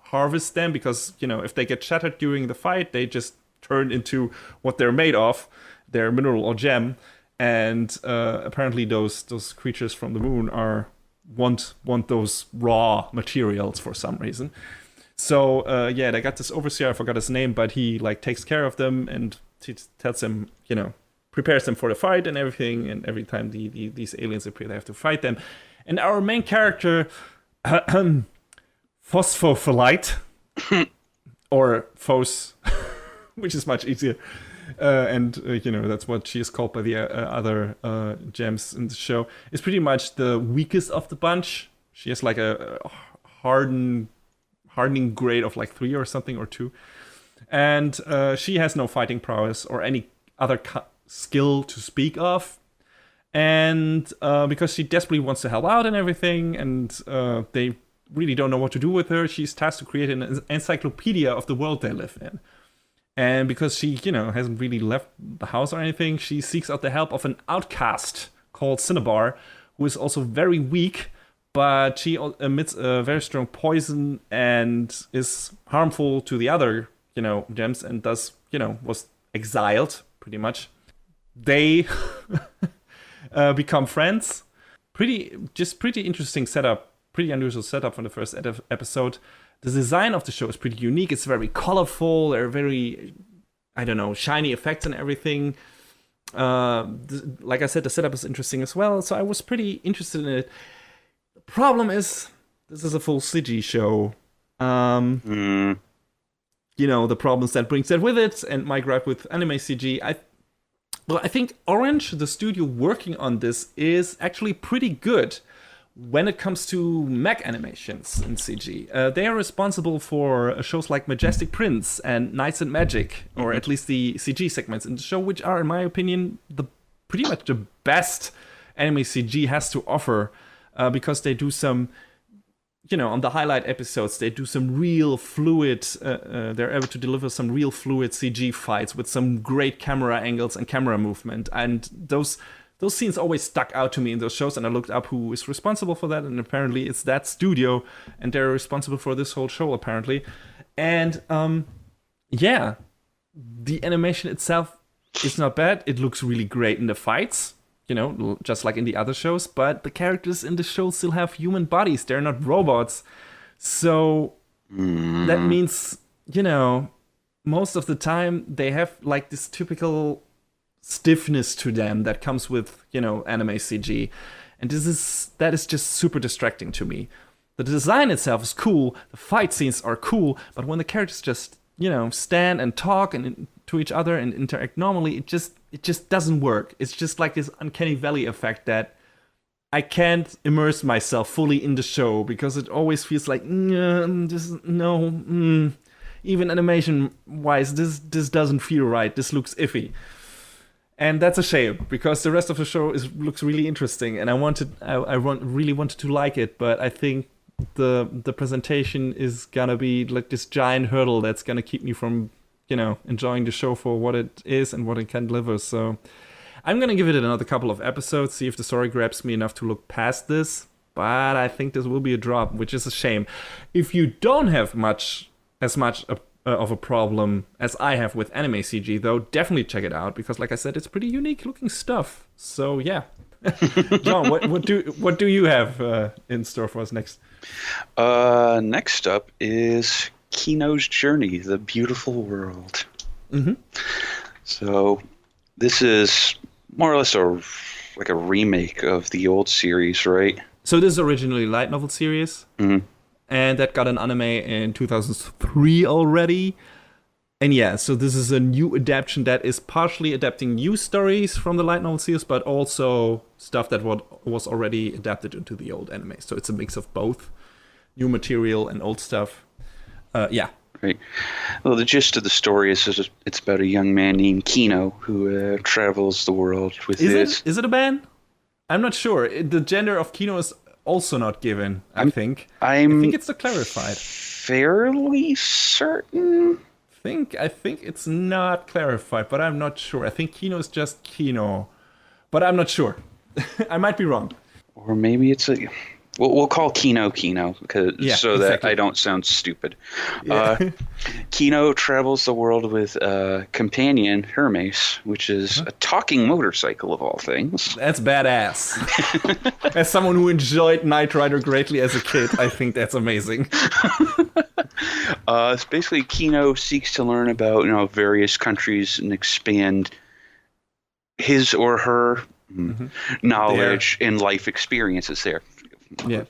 harvest them because, if they get shattered during the fight, they just turn into what they're made of, their mineral or gem. And apparently those creatures from the moon want those raw materials for some reason. So, they got this overseer, I forgot his name, but he, takes care of them, and he tells them, prepares them for the fight and everything, and every time these aliens appear, they have to fight them. And our main character, Phosphophilite, or Phos, which is much easier, and that's what she is called by the other gems in the show, is pretty much the weakest of the bunch. She has, a hardening grade of 3 or something, or 2, and she has no fighting prowess or any other skill to speak of, and because she desperately wants to help out and everything, and they really don't know what to do with her, she's tasked to create an encyclopedia of the world they live in. And because she hasn't really left the house or anything, she seeks out the help of an outcast called Cinnabar, who is also very weak, but she emits a very strong poison and is harmful to the other, gems, and thus, was exiled, pretty much. they become friends. Pretty interesting setup, pretty unusual setup from the first episode. The design of the show is pretty unique. It's very colorful. There are very, I don't know, shiny effects and everything. Like I said, the setup is interesting as well. So I was pretty interested in it. The problem is, this is a full CG show. You know, the problems that brings that with it, and my gripe with anime CG. I think Orange, the studio working on this, is actually pretty good when it comes to mech animations in CG. They are responsible for shows like Majestic Prince and Knights and Magic, or at least the CG segments in the show, which are, in my opinion, pretty much the best anime CG has to offer, because they do some, you know, on the highlight episodes, they do some real fluid, they're able to deliver some real fluid CG fights with some great camera angles and camera movement. And those scenes always stuck out to me in those shows, and I looked up who is responsible for that, and apparently it's that studio, and they're responsible for this whole show, apparently. And, yeah, the animation itself is not bad. It looks really great in the fights, you know, just like in the other shows, but the characters in the show still have human bodies. They're not robots. So that means, you know, most of the time they have like this typical stiffness to them that comes with, you know, anime CG. And that is just super distracting to me. The design itself is cool, the fight scenes are cool, but when the characters just, you know, stand and talk and to each other and interact normally, it just doesn't work. It's just like this uncanny valley effect that I can't immerse myself fully in the show, because it always feels like even animation-wise, this doesn't feel right. This looks iffy. And that's a shame, because the rest of the show looks really interesting, and I really wanted to like it, but I think the presentation is gonna be like this giant hurdle that's gonna keep me from, you know, enjoying the show for what it is and what it can deliver. So I'm gonna give it another couple of episodes, see if the story grabs me enough to look past this. But I think this will be a drop, which is a shame. If you don't have as much of a problem as I have with anime CG, though, definitely check it out, because like I said, it's pretty unique looking stuff. So yeah. John, what do you have in store for us next? Next up is Kino's Journey, The Beautiful World. Mm-hmm. So this is more or less like a remake of the old series, right? So this is originally a light novel series. Mm-hmm. And that got an anime in 2003 already. And yeah, so this is a new adaptation that is partially adapting new stories from the light novel series, but also stuff that was already adapted into the old anime. So it's a mix of both new material and old stuff. Yeah. Right. Well, the gist of the story is it's about a young man named Kino who travels the world with his... Is it a man? I'm not sure. The gender of Kino is also not given, I think. I think it's not clarified. Fairly certain. I think it's not clarified, but I'm not sure. I think Kino is just Kino, but I'm not sure. I might be wrong. Or maybe it's we'll call Kino because that I don't sound stupid. Yeah. Kino travels the world with a companion, Hermes, which is a talking motorcycle of all things. That's badass. As someone who enjoyed Knight Rider greatly as a kid, I think that's amazing. It's basically Kino seeks to learn about, you know, various countries and expand his or her knowledge and life experiences there. Yeah,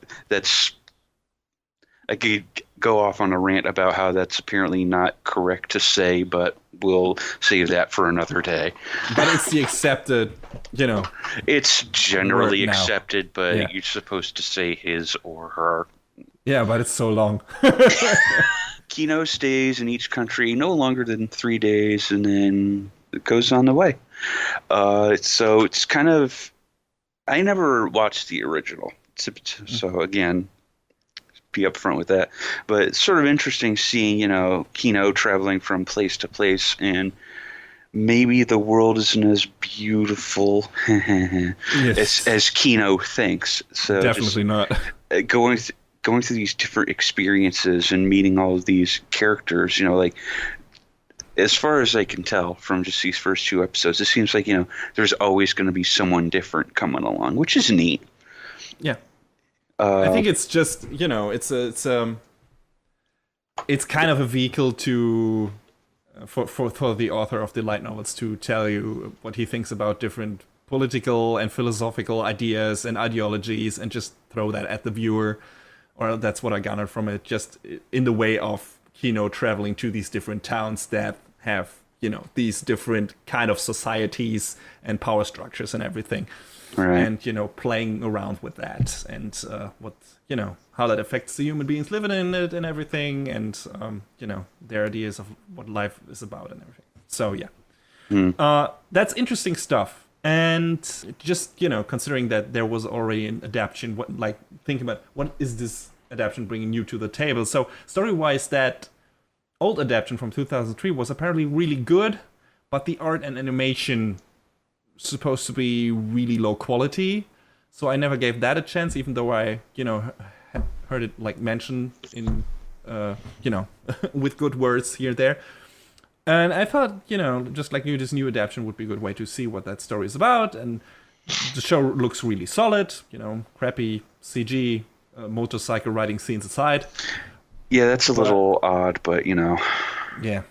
I could go off on a rant about how that's apparently not correct to say, but we'll save that for another day. But it's the accepted, you know. It's generally accepted, but you're supposed to say his or her. Yeah, but it's so long. Kino stays in each country no longer than 3 days, and then it goes on the way. So it's kind of... I never watched the original. So again, be upfront with that. But it's sort of interesting seeing, you know, Kino traveling from place to place, and maybe the world isn't as beautiful as Kino thinks. So definitely not. Going through these different experiences and meeting all of these characters, you know, like as far as I can tell from just these first 2 episodes, it seems like, there's always going to be someone different coming along, which is neat. Yeah. I think it's just, it's kind of a vehicle to for the author of the light novels to tell you what he thinks about different political and philosophical ideas and ideologies, and just throw that at the viewer. Or that's what I garnered from it, just in the way of Kino traveling to these different towns that have, these different kind of societies and power structures and everything. Right. And, playing around with that, and what, how that affects the human beings living in it and everything, and, their ideas of what life is about and everything. So, yeah. That's interesting stuff. And just, considering that there was already an adaptation, thinking about what is this adaptation bringing new to the table. So, story-wise, that old adaptation from 2003 was apparently really good, but the art and animation supposed to be really low quality. So I never gave that a chance, even though I, heard it mentioned in, with good words here and there. And I thought, just like you, this new adaptation would be a good way to see what that story is about. And the show looks really solid, crappy CG, motorcycle riding scenes aside. Yeah, that's a little odd, but, Yeah,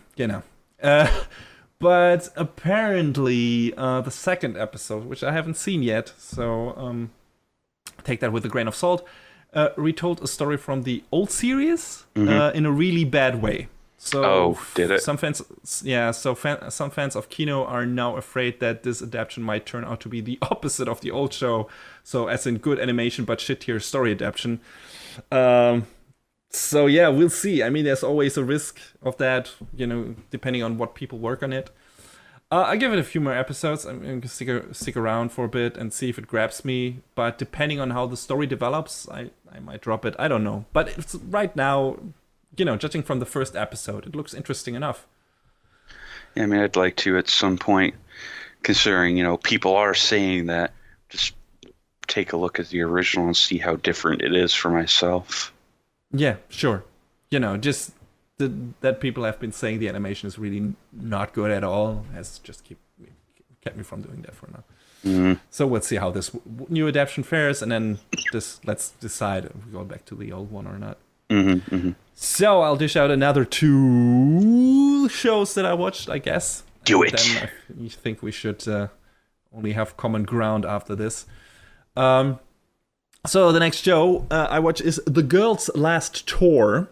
but apparently the second episode, which I haven't seen yet, so take that with a grain of salt, retold a story from the old series in a really bad way. So did it? Some fans, some fans of Kino are now afraid that this adaptation might turn out to be the opposite of the old show. So, as in good animation but shit-tier story adaptation. So yeah, we'll see. I mean, there's always a risk of that, depending on what people work on it. I give it a few more episodes. I'm going to stick around for a bit and see if it grabs me. But depending on how the story develops, I might drop it. I don't know. But it's right now, judging from the first episode, it looks interesting enough. Yeah, I mean, I'd like to at some point, considering, people are saying that, just take a look at the original and see how different it is for myself. Yeah, sure. Just that people have been saying the animation is really not good at all has just kept me from doing that for now. Mm-hmm. So we'll see how this new adaptation fares, and then let's decide if we go back to the old one or not. Mm-hmm, mm-hmm. So I'll dish out another 2 shows that I watched, I guess. Do it. Then I think we should only have common ground after this. So the next show I watch is The Girl's Last Tour.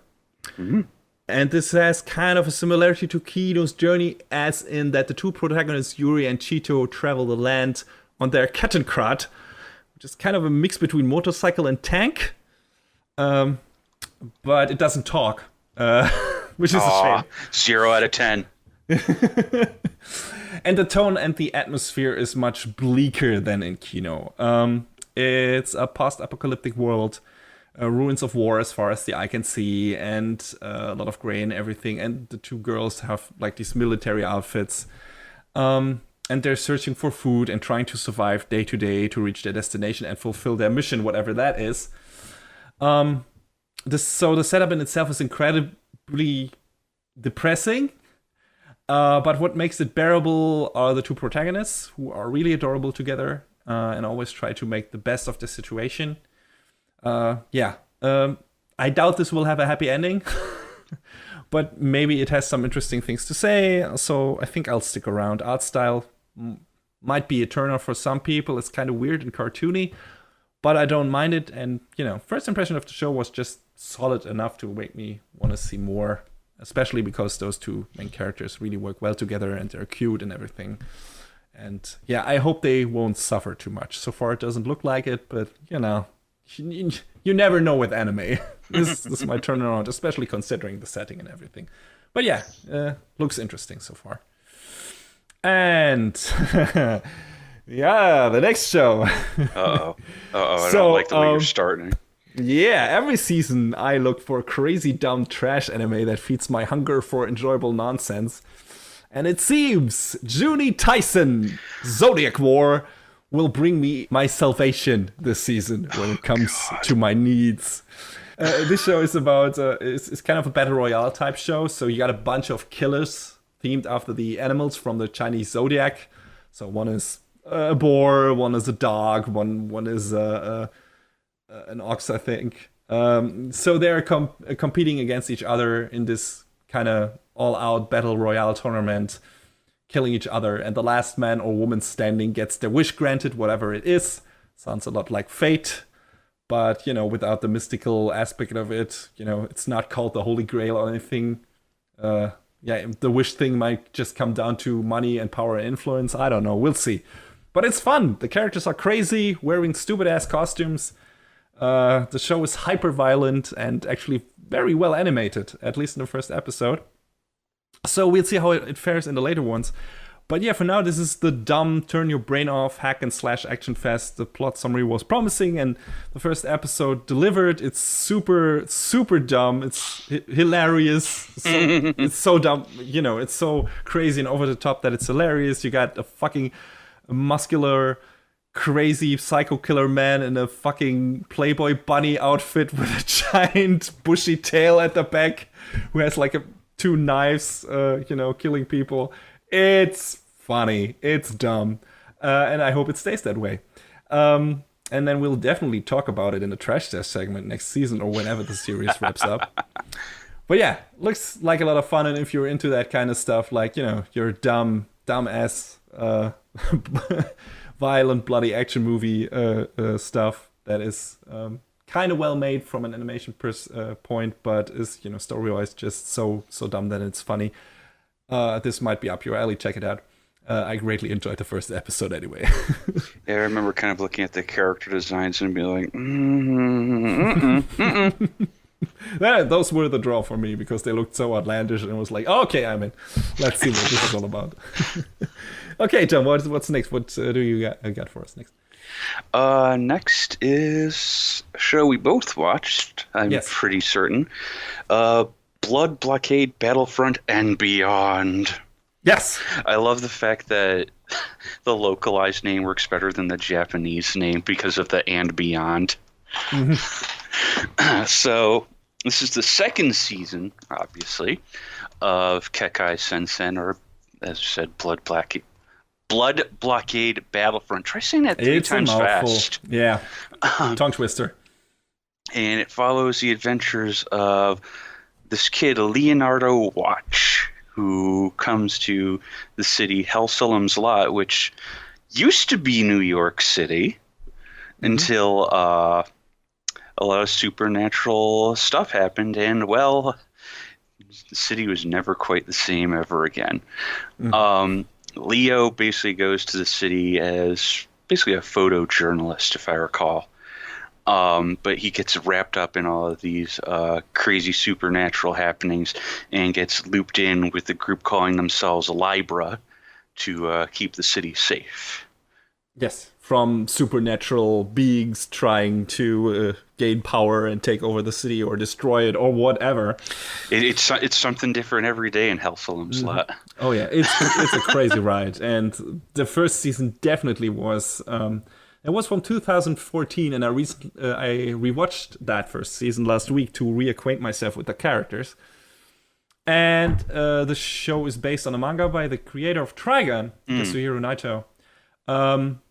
Mm-hmm. And this has kind of a similarity to Kino's journey, as in that the 2 protagonists, Yuri and Chito, travel the land on their Kettenkrat, which is kind of a mix between motorcycle and tank. But it doesn't talk, which is a shame. 0 out of 10. And the tone and the atmosphere is much bleaker than in Kino. It's a post-apocalyptic world, ruins of war as far as the eye can see, and a lot of gray and everything. And the 2 girls have these military outfits, and they're searching for food and trying to survive day to day to reach their destination and fulfill their mission, whatever that is. So the setup in itself is incredibly depressing. But what makes it bearable are the 2 protagonists, who are really adorable together and always try to make the best of the situation. I doubt this will have a happy ending, but maybe it has some interesting things to say, so I think I'll stick around. Art style might be a turner for some people. It's kind of weird and cartoony, but I don't mind it. And, first impression of the show was just solid enough to make me want to see more, especially because those 2 main characters really work well together and they're cute and everything. And yeah, I hope they won't suffer too much. So far, it doesn't look like it, but you never know with anime. This might turn around, especially considering the setting and everything. But yeah, looks interesting so far. And yeah, the next show. I don't like the way you're starting. Yeah, every season I look for crazy dumb trash anime that feeds my hunger for enjoyable nonsense. And it seems Jūni Taisen Zodiac War will bring me my salvation this season when it comes to my needs. This show is about, it's kind of a battle royale type show. So you got a bunch of killers themed after the animals from the Chinese Zodiac. So one is a boar, one is a dog, one is an ox, I think. So they're competing against each other in this kind of all-out battle royale tournament, killing each other, and the last man or woman standing gets their wish granted, whatever it is. Sounds a lot like Fate, but, without the mystical aspect of it. It's not called the Holy Grail or anything. The wish thing might just come down to money and power and influence. I don't know. We'll see. But it's fun. The characters are crazy, wearing stupid-ass costumes. The show is hyper-violent and actually very well animated, at least in the first episode. So we'll see how it fares in the later ones. But yeah, for now, this is the dumb, turn-your-brain-off, hack-and-slash action fest. The plot summary was promising, and the first episode delivered. It's super, super dumb. It's hilarious. It's so dumb. It's so crazy and over the top that it's hilarious. You got a fucking muscular, crazy psycho killer man in a fucking Playboy bunny outfit with a giant bushy tail at the back who has like two knives, killing people. It's funny. It's dumb. And I hope it stays that way. And then we'll definitely talk about it in the Trash Test segment next season or whenever the series wraps up. But yeah, looks like a lot of fun. And if you're into that kind of stuff, like, you're dumb ass, violent, bloody action movie stuff that is kind of well made from an animation point, but is, story-wise just so dumb that it's funny. This might be up your alley. Check it out. I greatly enjoyed the first episode anyway. Yeah, I remember kind of looking at the character designs and being like, Those were the draw for me because they looked so outlandish, and it was like, okay, I'm in. Let's see what this is all about. Okay, John, what's next? What do you got for us next? Next is a show we both watched, I'm pretty certain. Blood, Blockade, Battlefront, and Beyond. Yes! I love the fact that the localized name works better than the Japanese name because of the and beyond. Mm-hmm. So, this is the second season, obviously, of Kekai Sensen, or, as I said, Blood Blockade Battlefront. Try saying that three times fast. Yeah. Tongue twister. And it follows the adventures of this kid, Leonardo Watch, who comes to the city Hellsalem's Lot, which used to be New York City until a lot of supernatural stuff happened, and, well, the city was never quite the same ever again. Leo basically goes to the city as basically a photojournalist, if I recall. But he gets wrapped up in all of these crazy supernatural happenings and gets looped in with the group calling themselves Libra to keep the city safe. Yes, from supernatural beings trying to gain power and take over the city or destroy it or whatever. It's something different every day in Hellsalem's Lot. Oh yeah, it's a crazy ride, and the first season definitely was. It was from 2014, and I rewatched that first season last week to reacquaint myself with the characters. And the show is based on a manga by the creator of Trigun, Yasuhiro Naito.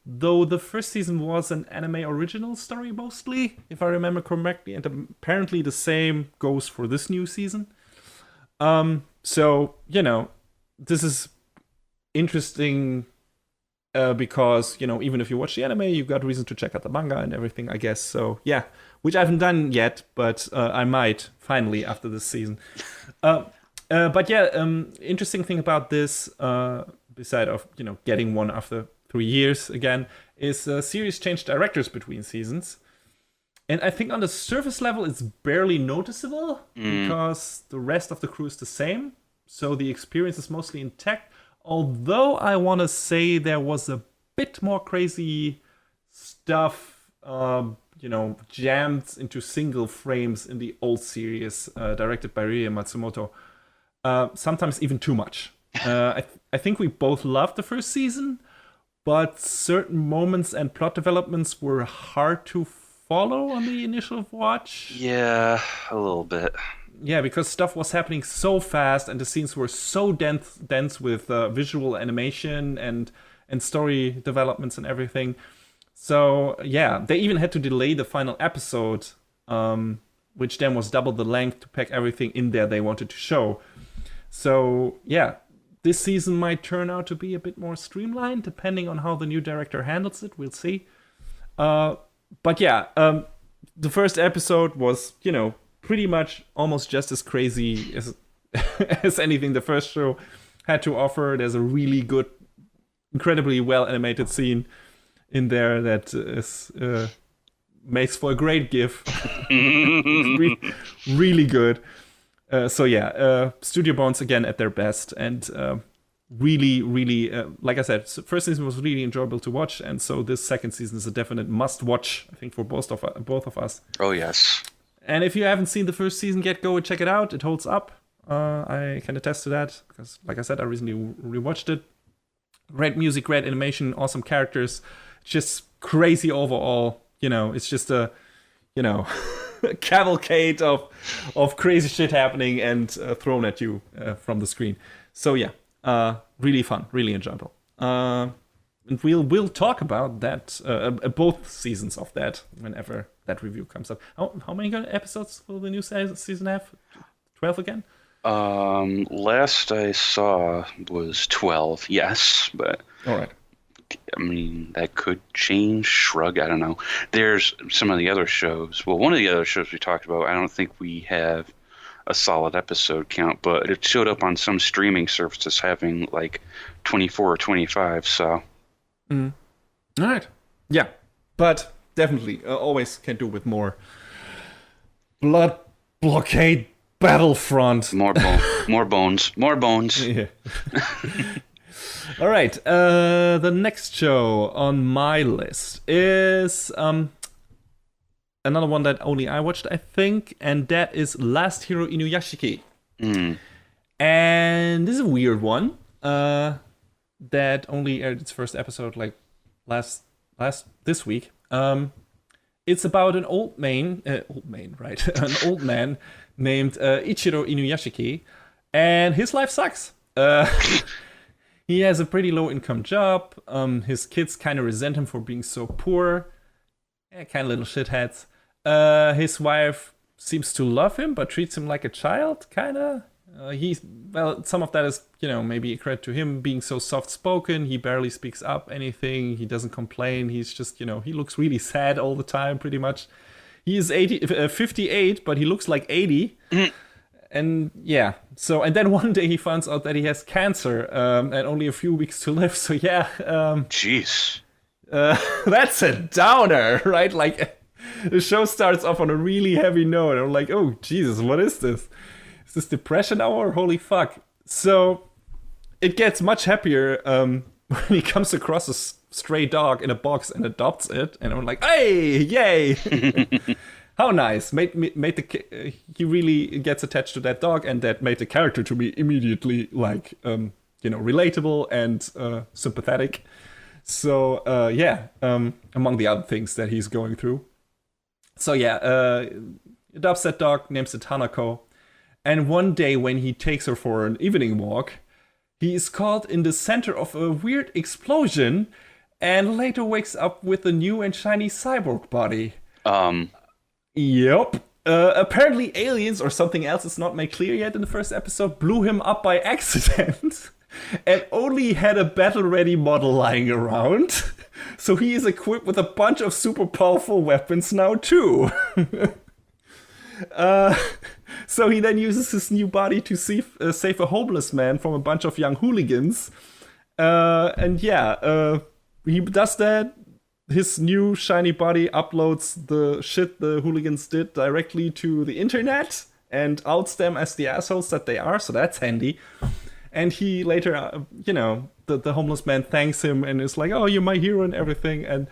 Though the first season was an anime original story mostly, if I remember correctly, and apparently the same goes for this new season. So, this is interesting because, even if you watch the anime, you've got reason to check out the manga and everything, I guess. So, yeah, which I haven't done yet, but I might finally after this season. But yeah, interesting thing about this, beside of, getting one after 3 years again, is series changed directors between seasons. And I think on the surface level, it's barely noticeable because the rest of the crew is the same. So the experience is mostly intact. Although I want to say there was a bit more crazy stuff, jammed into single frames in the old series, directed by Rie Matsumoto. Sometimes even too much. I think we both loved the first season, but certain moments and plot developments were hard to follow on the initial watch. Yeah, a little bit. because stuff was happening so fast and the scenes were so dense with visual animation and story developments and everything. So yeah, they even had to delay the final episode, which then was double the length to pack everything in there they wanted to show. So yeah, this season might turn out to be a bit more streamlined, depending on how the new director handles it. We'll see. But yeah, the first episode was, pretty much almost just as crazy as as anything the first show had to offer. There's a really good, incredibly well animated scene in there that is makes for a great GIF. Really good. So yeah, Studio Bones again at their best, and really, like I said, first season was really enjoyable to watch, and so this second season is a definite must-watch, I think, for both of us. Oh yes. And if you haven't seen the first season yet, go and check it out. It holds up. I can attest to that because, like I said, I recently rewatched it. Great music, great animation, awesome characters, just crazy overall. It's just a, cavalcade of crazy shit happening and thrown at you from the screen. So yeah, really fun, really enjoyable. And we'll talk about that, both seasons of that, whenever that review comes up. How many episodes will the new season have? 12 again? Last I saw was 12, yes, but all right. I mean, that could change. Shrug, I don't know. There's some of the other shows. Well, one of the other shows we talked about, I don't think we have a solid episode count, but it showed up on some streaming services having like 24 or 25, so. All right. Yeah, but definitely always can do with more. Blockade, Battlefront. More bones. Yeah. All right. The next show on my list is another one that only I watched, I think, and that is Last Hero Inuyashiki. And this is a weird one that only aired its first episode like this week. It's about an old man, right? An old man named Ichiro Inuyashiki, and his life sucks. He has a pretty low-income job. His kids kind of resent him for being so poor. Kind of little shitheads. His wife seems to love him, but treats him like a child, kind of. Some of that is, maybe a credit to him being so soft-spoken. He barely speaks up anything. He doesn't complain. He's just, he looks really sad all the time, pretty much. He is 58, but he looks like 80. And yeah, and then one day he finds out that he has cancer and only a few weeks to live. So yeah. Jeez. That's a downer, right? Like, the show starts off on a really heavy note. I'm like, oh, Jesus, what is this? Is this depression hour? Holy fuck. So it gets much happier when he comes across a stray dog in a box and adopts it. And I'm like, hey, yay. How nice. He really gets attached to that dog, and that made the character to be immediately like, relatable and sympathetic. So, among the other things that he's going through. So yeah, adopts that dog, names it Hanako. And one day when he takes her for an evening walk, he is caught in the center of a weird explosion and later wakes up with a new and shiny cyborg body. Yep. Apparently aliens or something else is not made clear yet in the first episode blew him up by accident and only had a battle-ready model lying around. So he is equipped with a bunch of super powerful weapons now too. So he then uses his new body to save a homeless man from a bunch of young hooligans. He does that. His new shiny body uploads the shit the hooligans did directly to the internet and outs them as the assholes that they are, so that's handy. And he later, the homeless man thanks him and is like, oh, you're my hero and everything. And,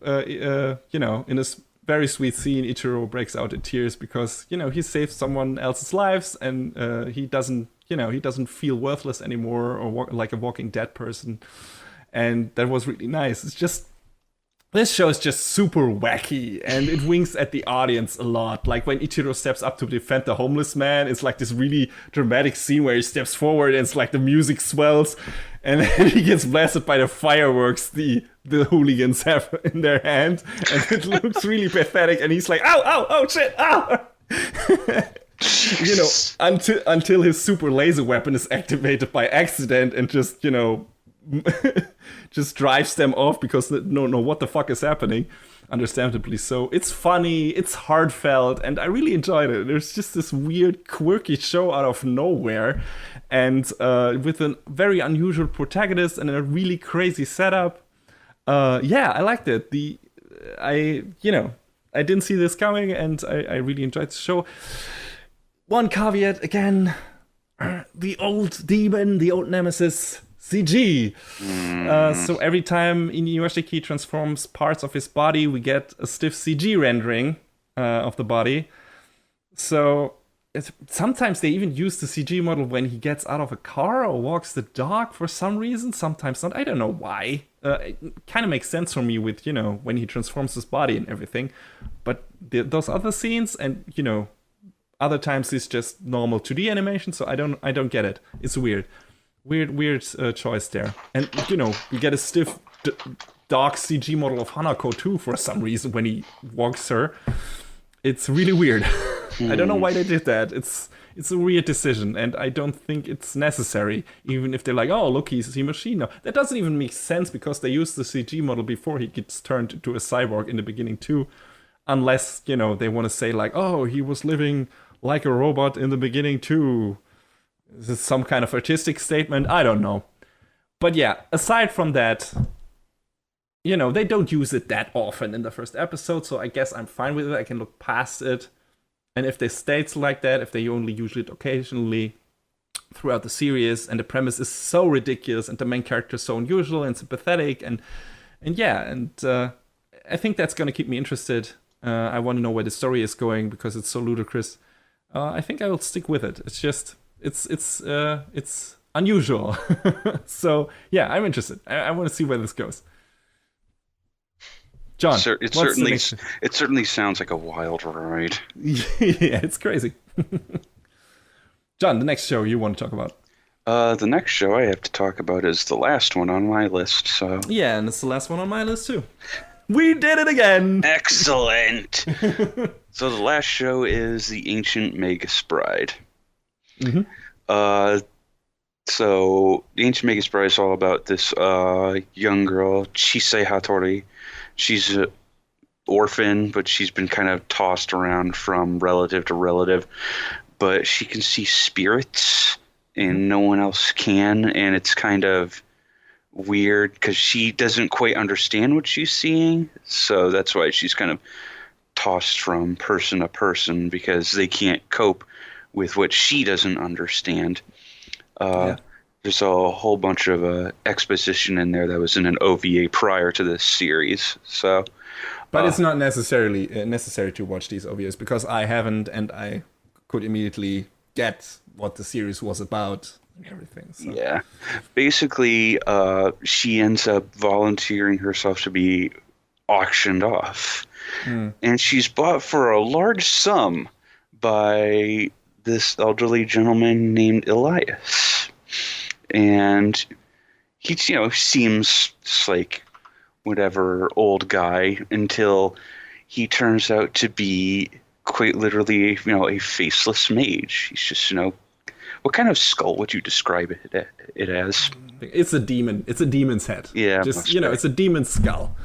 in this very sweet scene, Ichiro breaks out in tears because, he saved someone else's lives and he doesn't feel worthless anymore or like a walking dead person. And that was really nice. It's just This show is just super wacky, and it winks at the audience a lot. Like when Ichiro steps up to defend the homeless man, it's like this really dramatic scene where he steps forward and it's like the music swells, and then he gets blasted by the fireworks the hooligans have in their hand, and it looks really pathetic, and he's like, ow, ow, oh shit, ow! You know, until his super laser weapon is activated by accident and just, you know, just drives them off because no, what the fuck is happening? Understandably so. It's funny, it's heartfelt, and I really enjoyed it. There's just this weird, quirky show out of nowhere, and with a very unusual protagonist and a really crazy setup. Yeah, I liked it. I didn't see this coming, and I really enjoyed the show. One caveat again: the old demon, the old nemesis. CG. So every time Inuyashiki transforms parts of his body, we get a stiff CG rendering of the body. So sometimes they even use the CG model when he gets out of a car or walks the dog for some reason. Sometimes not. I don't know why. It kind of makes sense for me with, you know, when he transforms his body and everything. But those other scenes and, you know, other times it's just normal 2D animation. So I don't get it. It's weird. Weird choice there. And, you know, we get a stiff dark CG model of Hanako too for some reason when he walks her. It's really weird. I don't know why they did that. It's a weird decision, and I don't think it's necessary, even if they're like, oh, look, he's a machine now. That doesn't even make sense because they used the CG model before he gets turned into a cyborg in the beginning too. Unless, you know, they want to say like, oh, he was living like a robot in the beginning too. Is this some kind of artistic statement? I don't know. But yeah, aside from that, you know, they don't use it that often in the first episode, so I guess I'm fine with it. I can look past it. And if they states like that, if they only use it occasionally throughout the series, and the premise is so ridiculous, and the main character is so unusual and sympathetic, and I think that's going to keep me interested. I want to know where the story is going because it's so ludicrous. I think I will stick with it. It's just... It's unusual. So yeah, I'm interested. I want to see where this goes. John, it certainly sounds like a wild ride. Yeah, it's crazy. John, the next show you want to talk about? The next show I have to talk about is the last one on my list. So yeah, and it's the last one on my list too. We did it again! Excellent! So the last show is The Ancient Magus Bride. Mm-hmm. So The Ancient Magus Bride is all about this young girl, Chisei Hattori. She's an orphan, but she's been kind of tossed around from relative to relative. But she can see spirits, and no one else can, and it's kind of weird because she doesn't quite understand what she's seeing. So that's why she's kind of tossed from person to person because they can't cope with what she doesn't understand. There's a whole bunch of exposition in there that was in an OVA prior to this series. So, but it's not necessarily necessary to watch these OVAs because I haven't, and I could immediately get what the series was about and everything. So. Yeah, basically, she ends up volunteering herself to be auctioned off, and she's bought for a large sum by this elderly gentleman named Elias. And he, you know, seems like whatever old guy until he turns out to be quite literally, you know, a faceless mage. He's just, you know, what kind of skull would you describe it as? It's a demon. It's a demon's head. Yeah. Just, you know, it's a demon's skull.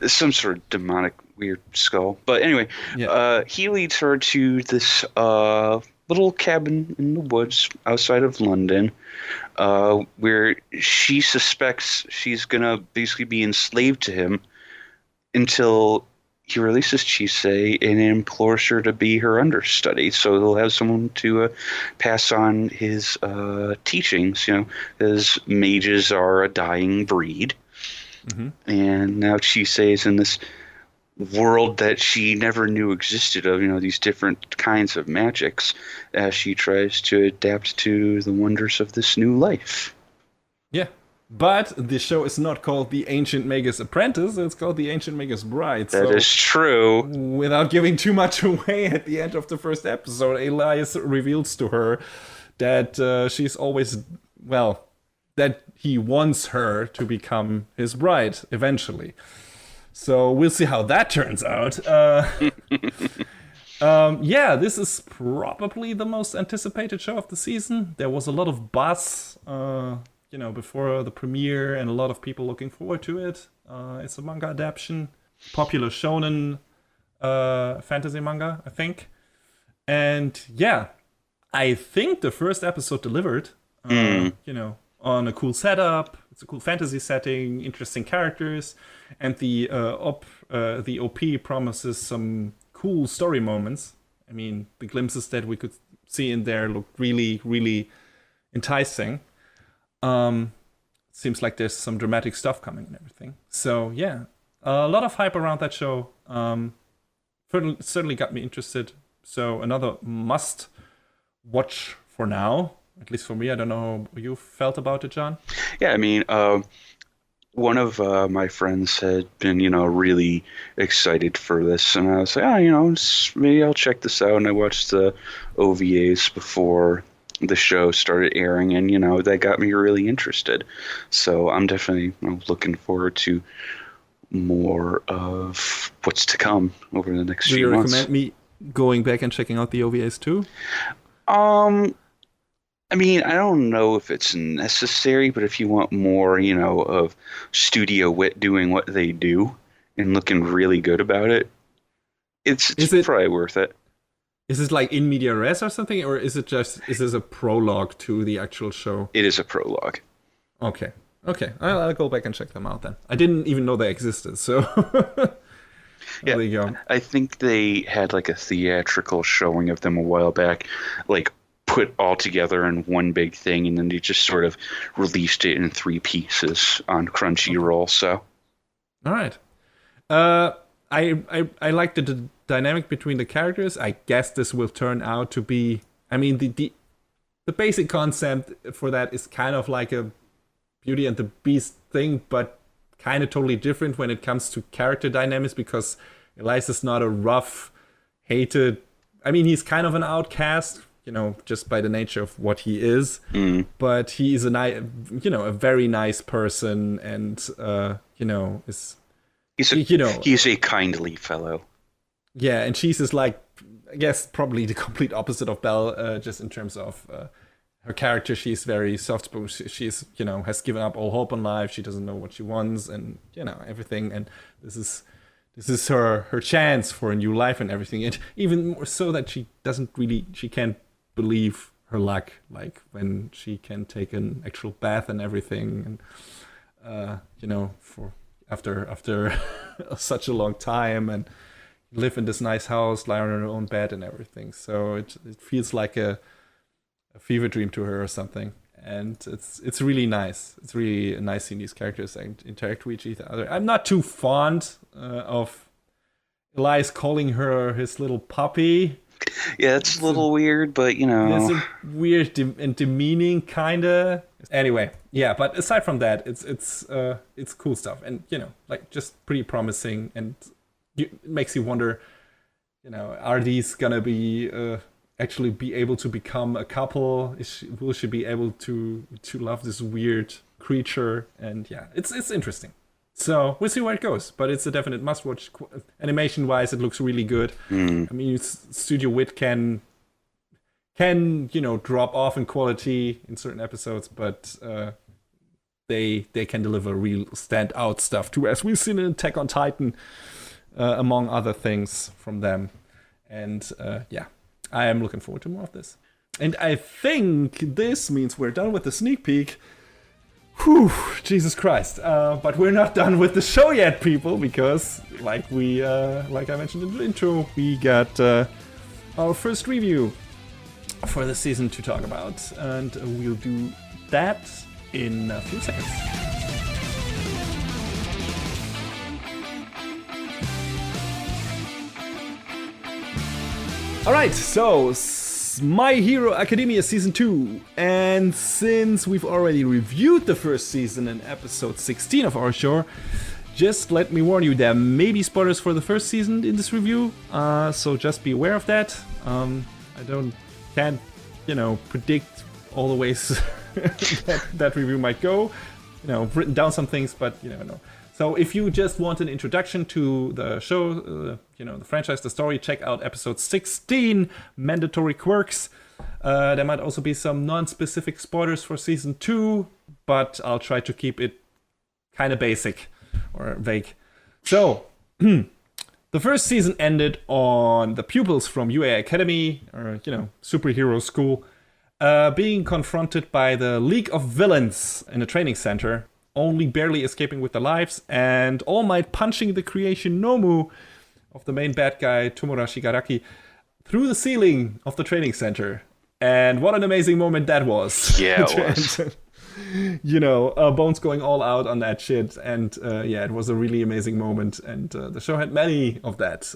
Some sort of demonic weird skull. But anyway, he leads her to this little cabin in the woods outside of London, where she suspects she's gonna basically be enslaved to him until he releases Chisei and implores her to be her understudy. So he'll have someone to pass on his teachings, you know, as mages are a dying breed. Mm-hmm. And now Chisei is in this world that she never knew existed of, you know, these different kinds of magics as she tries to adapt to the wonders of this new life. Yeah. But the show is not called The Ancient Magus Apprentice, it's called The Ancient Magus Bride. That is true. Without giving too much away, at the end of the first episode, Elias reveals to her that she's always, well, that he wants her to become his bride eventually. So we'll see how that turns out. Yeah, this is probably the most anticipated show of the season. There was a lot of buzz, before the premiere, and a lot of people looking forward to it. It's a manga adaptation, popular shonen fantasy manga, I think. And yeah, I think the first episode delivered. On a cool setup. It's a cool fantasy setting, interesting characters, and the OP promises some cool story moments. I mean, the glimpses that we could see in there look really, really enticing. Seems like there's some dramatic stuff coming and everything. So yeah, a lot of hype around that show. Certainly got me interested. So another must watch for now. At least for me. I don't know how you felt about it, John. Yeah, I mean, one of my friends had been, really excited for this, and I was like, maybe I'll check this out. And I watched the OVAs before the show started airing, and that got me really interested. So I'm definitely looking forward to more of what's to come over the next few months. Do you recommend me going back and checking out the OVAs too? I mean, I don't know if it's necessary, but if you want more, of Studio Wit doing what they do and looking really good about it, it's probably worth it. Is this like in media res or something, or is this a prologue to the actual show? It is a prologue. Okay. I'll go back and check them out then. I didn't even know they existed, so there you go. I think they had like a theatrical showing of them a while back, like put all together in one big thing, and then they just sort of released it in 3 pieces on Crunchyroll. So, all right. I like the dynamic between the characters. I guess this will turn out to be. I mean, the basic concept for that is kind of like a Beauty and the Beast thing, but kind of totally different when it comes to character dynamics, because Elias is not a rough, hated. I mean, he's kind of an outcast, just by the nature of what he is. But he is a very nice person, and he's a kindly fellow. Yeah, and she's just like, I guess, probably the complete opposite of Belle, just in terms of her character. She's very soft-spoken. She's has given up all hope on life. She doesn't know what she wants, and everything. And this is her chance for a new life and everything. And even more so that she can't believe her luck, like when she can take an actual bath and everything, and for after such a long time, and live in this nice house, lie on her own bed and everything. So it feels like a fever dream to her or something, and it's really nice. It's really nice seeing these characters interact with each other. I'm not too fond of Elias calling her his little puppy. Yeah, it's a little weird, but it's a weird and demeaning kinda. Anyway, yeah, but aside from that, it's cool stuff, and like just pretty promising, and it makes you wonder, are these gonna be actually be able to become a couple? Will she be able to love this weird creature? And yeah, it's interesting. So we'll see where it goes, but it's a definite must-watch. Animation-wise, it looks really good. I mean, Studio Wit can drop off in quality in certain episodes, but they can deliver real stand-out stuff too, as we've seen in Attack on Titan, among other things from them. And yeah, I am looking forward to more of this. And I think this means we're done with the sneak peek. Whew, Jesus Christ. But we're not done with the show yet, people, because like I mentioned in the intro, we got our first review for the season to talk about, and we'll do that in a few seconds. Alright, so It's My Hero Academia Season 2, and since we've already reviewed the first season in episode 16 of our show, just let me warn you, there may be spoilers for the first season in this review, so just be aware of that. Can't predict all the ways that review might go. I've written down some things, but you never know. So if you just want an introduction to the show, the franchise, the story, check out episode 16, Mandatory Quirks. There might also be some non-specific spoilers for season 2, but I'll try to keep it kind of basic or vague. So, the first season ended on the pupils from UA Academy, or, superhero school, being confronted by the League of Villains in a training center, only barely escaping with their lives, and All Might punching the creation Nomu of the main bad guy, Tomura Shigaraki, through the ceiling of the training center. And what an amazing moment that was. Yeah, it was. Bones going all out on that shit. And it was a really amazing moment. And the show had many of that.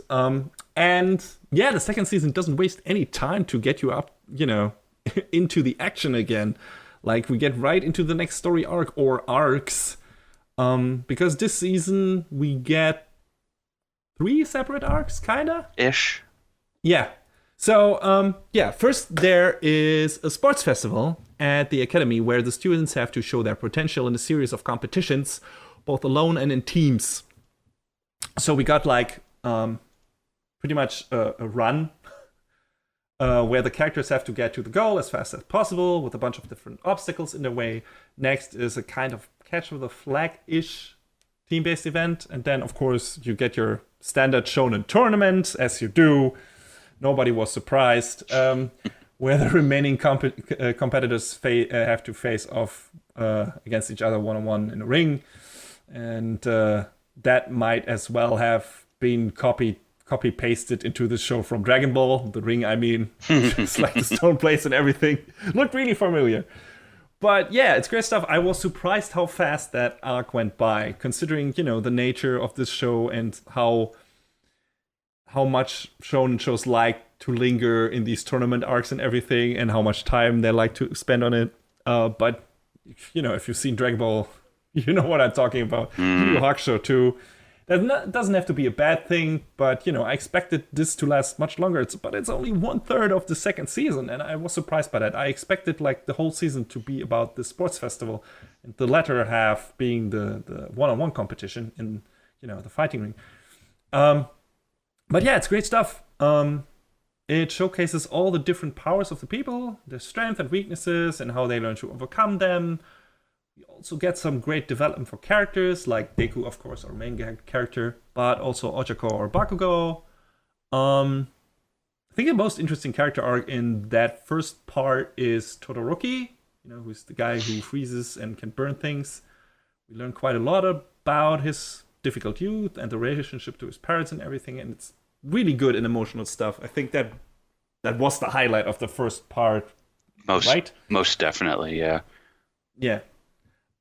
The second season doesn't waste any time to get you up, into the action again. Like, we get right into the next story arc, or arcs. Because this season, we get 3 separate arcs, kinda? Ish. Yeah. So, first there is a sports festival at the academy where the students have to show their potential in a series of competitions, both alone and in teams. So we got, pretty much a run where the characters have to get to the goal as fast as possible with a bunch of different obstacles in their way. Next is a kind of catch with a flag-ish team-based event. And then, of course, you get your standard shonen tournament, as you do. Nobody was surprised. Where the remaining competitors have to face off against each other one-on-one in a ring. And that might as well have been copy-pasted into the show from Dragon Ball. The ring, I mean. Just like the stone place and everything. Looked really familiar. But yeah, it's great stuff. I was surprised how fast that arc went by, considering, the nature of this show and how much shonen shows like to linger in these tournament arcs and everything, and how much time they like to spend on it. But, if you've seen Dragon Ball, you know what I'm talking about. Yu Yu Hakusho too. That doesn't have to be a bad thing, but, I expected this to last much longer. But it's only 1/3 of the second season, and I was surprised by that. I expected, the whole season to be about the sports festival, and the latter half being the one-on-one competition in, the fighting ring. But yeah, it's great stuff. It showcases all the different powers of the people, their strengths and weaknesses, and how they learn to overcome them. We also get some great development for characters, like Deku, of course, our main character, but also Ochako or Bakugo. I think the most interesting character arc in that first part is Todoroki, who's the guy who freezes and can burn things. We learn quite a lot about his difficult youth and the relationship to his parents and everything, and it's really good and emotional stuff. I think that was the highlight of the first part, right? Most definitely, yeah. Yeah.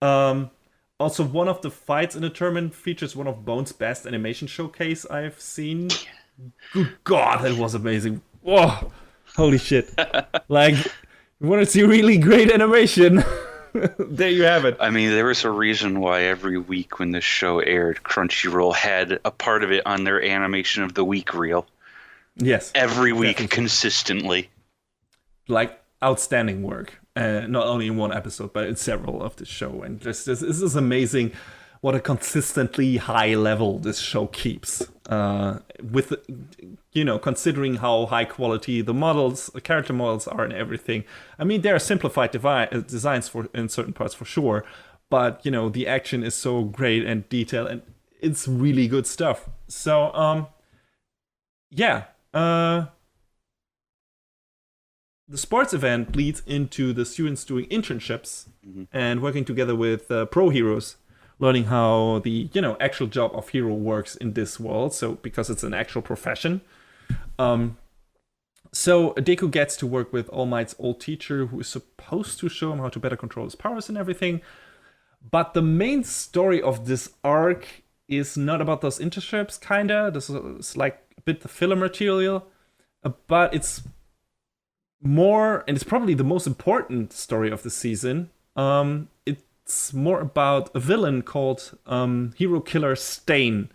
Also, one of the fights in the tournament features one of Bones' best animation showcase I've seen. Good God, that was amazing. Whoa, holy shit. You want to see really great animation? There you have it. I mean, there was a reason why every week when this show aired, Crunchyroll had a part of it on their animation of the week reel. Yes. Every week, definitely. Consistently. Outstanding work. Not only in one episode, but in several of the show. And this is amazing what a consistently high level this show keeps. With, considering how high quality the character models are and everything. I mean, there are simplified designs in certain parts for sure, but, the action is so great and detailed, and it's really good stuff. So, the sports event leads into the students doing internships and working together with pro heroes, learning how the actual job of hero works in this world. So because it's an actual profession, so Deku gets to work with All Might's old teacher, who is supposed to show him how to better control his powers and everything. But the main story of this arc is not about those internships. Kinda, this is a bit the filler material, but it's more, and it's probably the most important story of the season. It's more about a villain called Hero Killer Stain,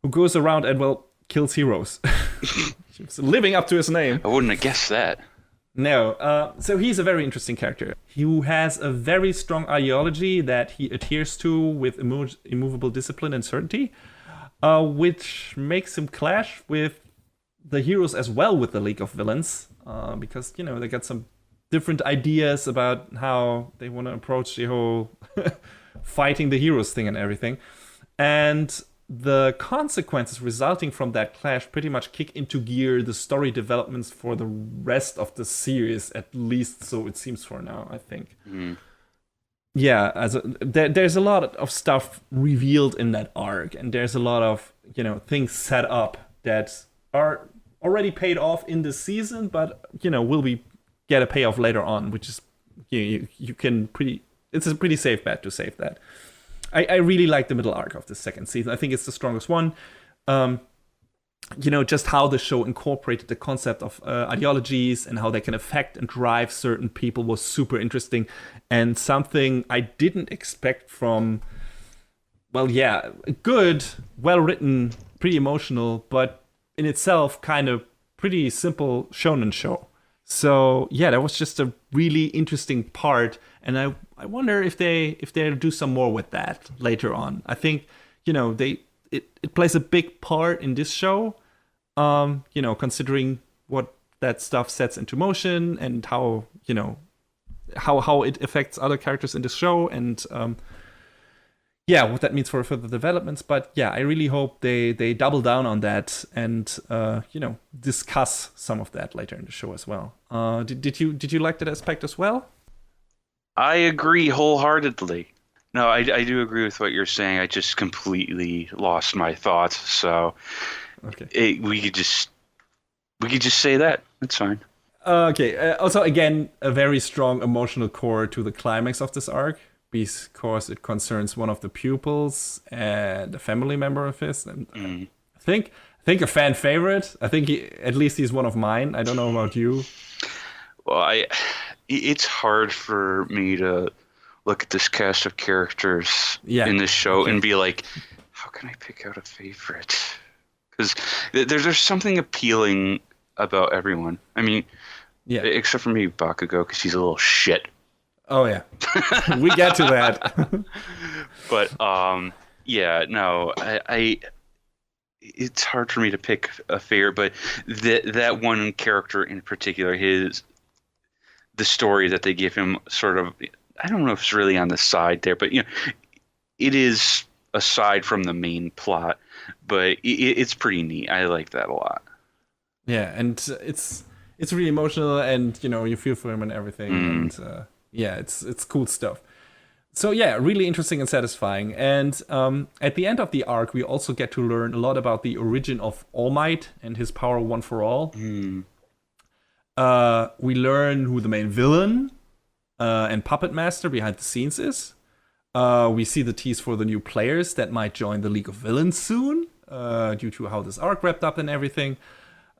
who goes around and, well, kills heroes. Living up to his name. I wouldn't have guessed that. No. So he's a very interesting character who has a very strong ideology that he adheres to with immovable discipline and certainty, which makes him clash with the heroes as well with the League of Villains, because, you know, they got some different ideas about how they want to approach the whole fighting the heroes thing and everything. And the consequences resulting from that clash pretty much kick into gear the story developments for the rest of the series, at least so it seems for now, I think. Yeah, there's a lot of stuff revealed in that arc, and there's a lot of, you know, things set up that are already paid off in this season, but, you know, will get a payoff later on, which is, you can it's a pretty safe bet to save that. I really like the middle arc of the second season. I think it's the strongest one. You know, just how the show incorporated the concept of ideologies and how they can affect and drive certain people was super interesting, and something I didn't expect from, well, yeah, good, well-written, pretty emotional, but in itself kind of pretty simple shonen show. So yeah, that was just a really interesting part, and I wonder if they'll do some more with that later on. I think, you know, it plays a big part in this show, you know, considering what that stuff sets into motion and how, you know, how it affects other characters in the show, and yeah, what that means for further developments. But yeah, I really hope they double down on that and you know, discuss some of that later in the show as well. Did you like that aspect as well? I agree wholeheartedly. No, I do agree with what you're saying. I just completely lost my thoughts. So okay, we could just say that. It's fine. Okay. Also, again, a very strong emotional core to the climax of this arc, because it concerns one of the pupils and a family member of his. And I think a fan favorite. I think at least he's one of mine. I don't know about you. Well, it's hard for me to look at this cast of characters in this show and be like, how can I pick out a favorite? Because there's something appealing about everyone. I mean, except for maybe Bakugo, because he's a little shit. Oh yeah, we get to that. But yeah, no, I it's hard for me to pick a favorite, but that one character in particular, the story that they give him, sort of, I don't know if it's really on the side there, but, you know, it is aside from the main plot, but it's pretty neat. I like that a lot. Yeah, and it's really emotional, and, you know, you feel for him and everything, and yeah, it's cool stuff. So yeah, really interesting and satisfying. And at the end of the arc, we also get to learn a lot about the origin of All Might and his power one for all. We learn who the main villain and puppet master behind the scenes is. We see the tease for the new players that might join the League of Villains soon, due to how this arc wrapped up and everything.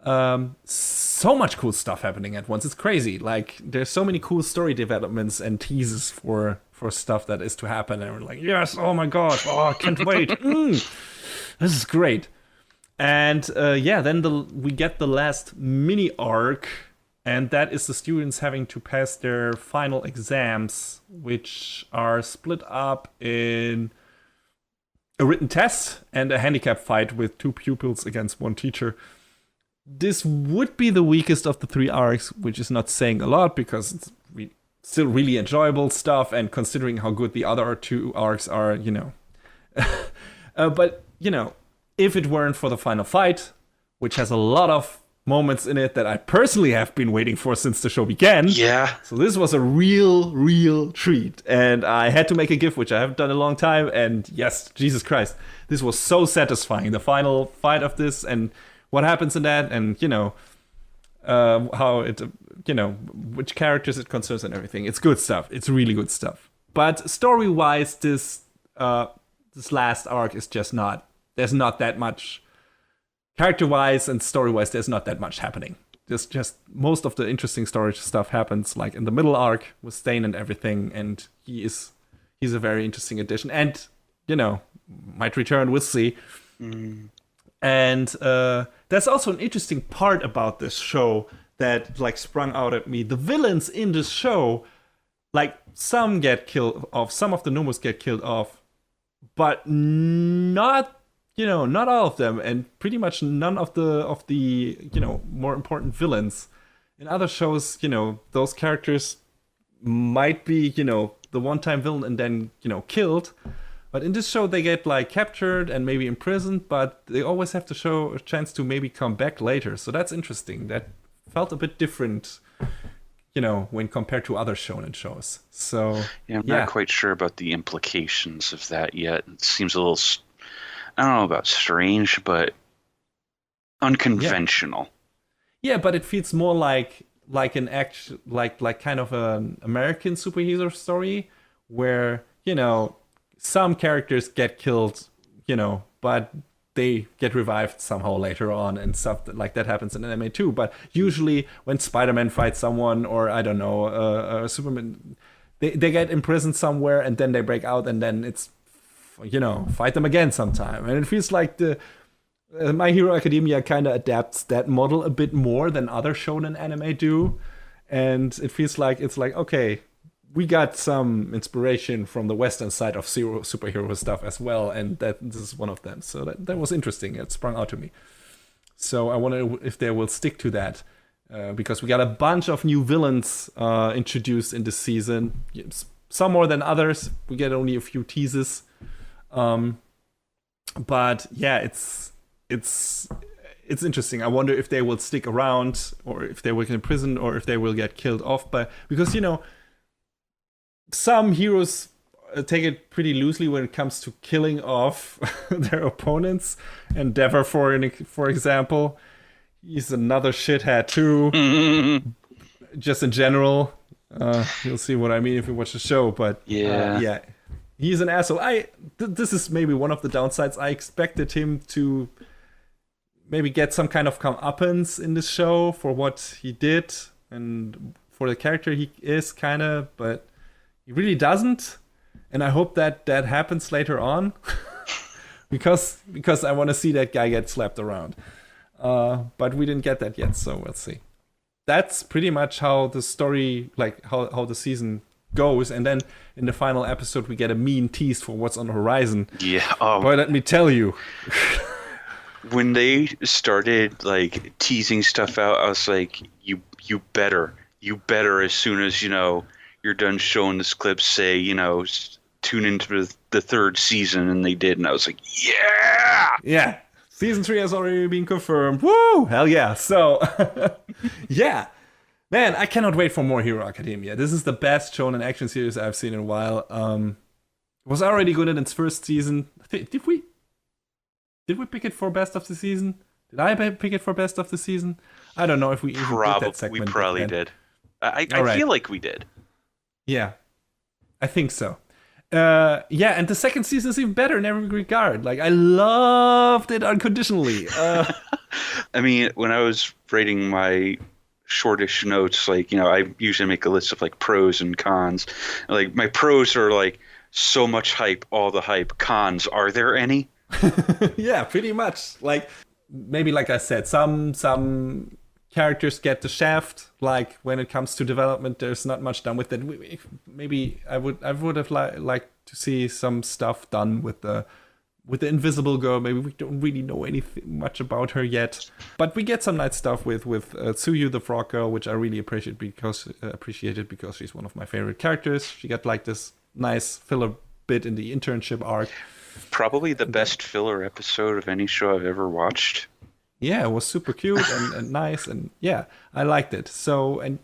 So much cool stuff happening at once. It's crazy. Like, there's so many cool story developments and teases for stuff that is to happen, and we're like, yes, oh my god, oh, I can't wait. This is great. And yeah, then we get the last mini arc, and that is the students having to pass their final exams, which are split up in a written test and a handicap fight with 2 pupils against 1 teacher. This would be the weakest of the 3 arcs, which is not saying a lot, because it's still really enjoyable stuff, and considering how good the other 2 arcs are, you know. But, you know, if it weren't for the final fight, which has a lot of moments in it that I personally have been waiting for since the show began. Yeah. So this was a real treat. And I had to make a GIF, which I haven't done in a long time. And yes, Jesus Christ, this was so satisfying. The final fight of this and what happens in that, and, you know, how it, you know, which characters it concerns and everything. It's good stuff. It's really good stuff. But story-wise, this last arc is just not, there's not that much. Character-wise and story-wise, there's not that much happening. This just most of the interesting story stuff happens like in the middle arc with Stain and everything, and he's a very interesting addition, and might return. We'll see. And that's also an interesting part about this show that like sprung out at me. The villains in this show, like some get killed off, some of the Nomos get killed off, but not all of them, and pretty much none of the more important villains. In other shows, those characters might be, the one-time villain and then, killed. But in this show, they get like captured and maybe imprisoned, but they always have to show a chance to maybe come back later. So that's interesting. That felt a bit different, when compared to other shonen shows. So yeah, I'm not quite sure about the implications of that yet. It seems a little, I don't know about strange, but unconventional. Yeah, but it feels more like an like kind of an American superhero story where some characters get killed, but they get revived somehow later on, and stuff like that happens in anime too. But usually when Spider-Man fights someone, or I don't know, Superman, they get imprisoned somewhere and then they break out, and then it's fight them again sometime. And it feels like the My Hero Academia kind of adapts that model a bit more than other shonen anime do, and it feels like it's like, okay, we got some inspiration from the Western side of superhero stuff as well, and this is one of them. So that was interesting. It sprung out to me. So I wonder if they will stick to that, because we got a bunch of new villains introduced in this season. Some more than others. We get only a few teases, but yeah, it's interesting. I wonder if they will stick around, or if they will get in prison, or if they will get killed off. But because some heroes take it pretty loosely when it comes to killing off their opponents. Endeavor, for example, he's another shithead too. Just in general, you'll see what I mean if you watch the show. But yeah, he's an asshole. This is maybe one of the downsides. I expected him to maybe get some kind of comeuppance in this show for what he did and for the character he is, kind of, but he really doesn't, and I hope that happens later on, because I want to see that guy get slapped around. But we didn't get that yet, so we'll see. That's pretty much how the story, like how the season goes, and then in the final episode we get a mean tease for what's on the horizon. Yeah. Boy, let me tell you. When they started like teasing stuff out, I was like, you better as soon as you're done showing this clip, say, tune into the third season, and they did, and I was like, yeah! Season 3 has already been confirmed. Woo! Hell yeah. So, yeah. Man, I cannot wait for more Hero Academia. This is the best shonen action series I've seen in a while. It was already good in its first season. Did we pick it for best of the season? Did I pick it for best of the season? I don't know if we even did that segment. We probably did. I feel like we did. Yeah, I think so. And the second season is even better in every regard. Like, I loved it unconditionally. I mean, when I was writing my shortish notes, like, I usually make a list of like pros and cons. Like, my pros are like so much hype, all the hype. Cons, are there any? Yeah, pretty much. Like, maybe like I said, some characters get the shaft. Like, when it comes to development, there's not much done with it. Maybe I would have liked to see some stuff done with the Invisible Girl. Maybe we don't really know anything much about her yet, but we get some nice stuff with Tsuyu the Frog Girl, which I really appreciated because she's one of my favorite characters. She got like this nice filler bit in the internship arc. Probably the best filler episode of any show I've ever watched. Yeah, it was super cute and nice, and yeah, I liked it. So, and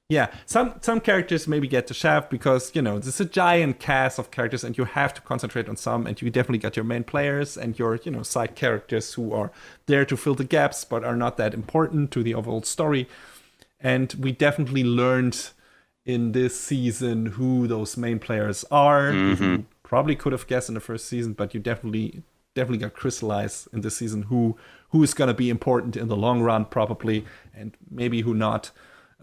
yeah, some characters maybe get the shaft because, there's a giant cast of characters and you have to concentrate on some, and you definitely got your main players and your, side characters who are there to fill the gaps but are not that important to the overall story. And we definitely learned in this season who those main players are. Mm-hmm. You probably could have guessed in the first season, but you definitely got crystallized in this season who who is going to be important in the long run, probably, and maybe who not.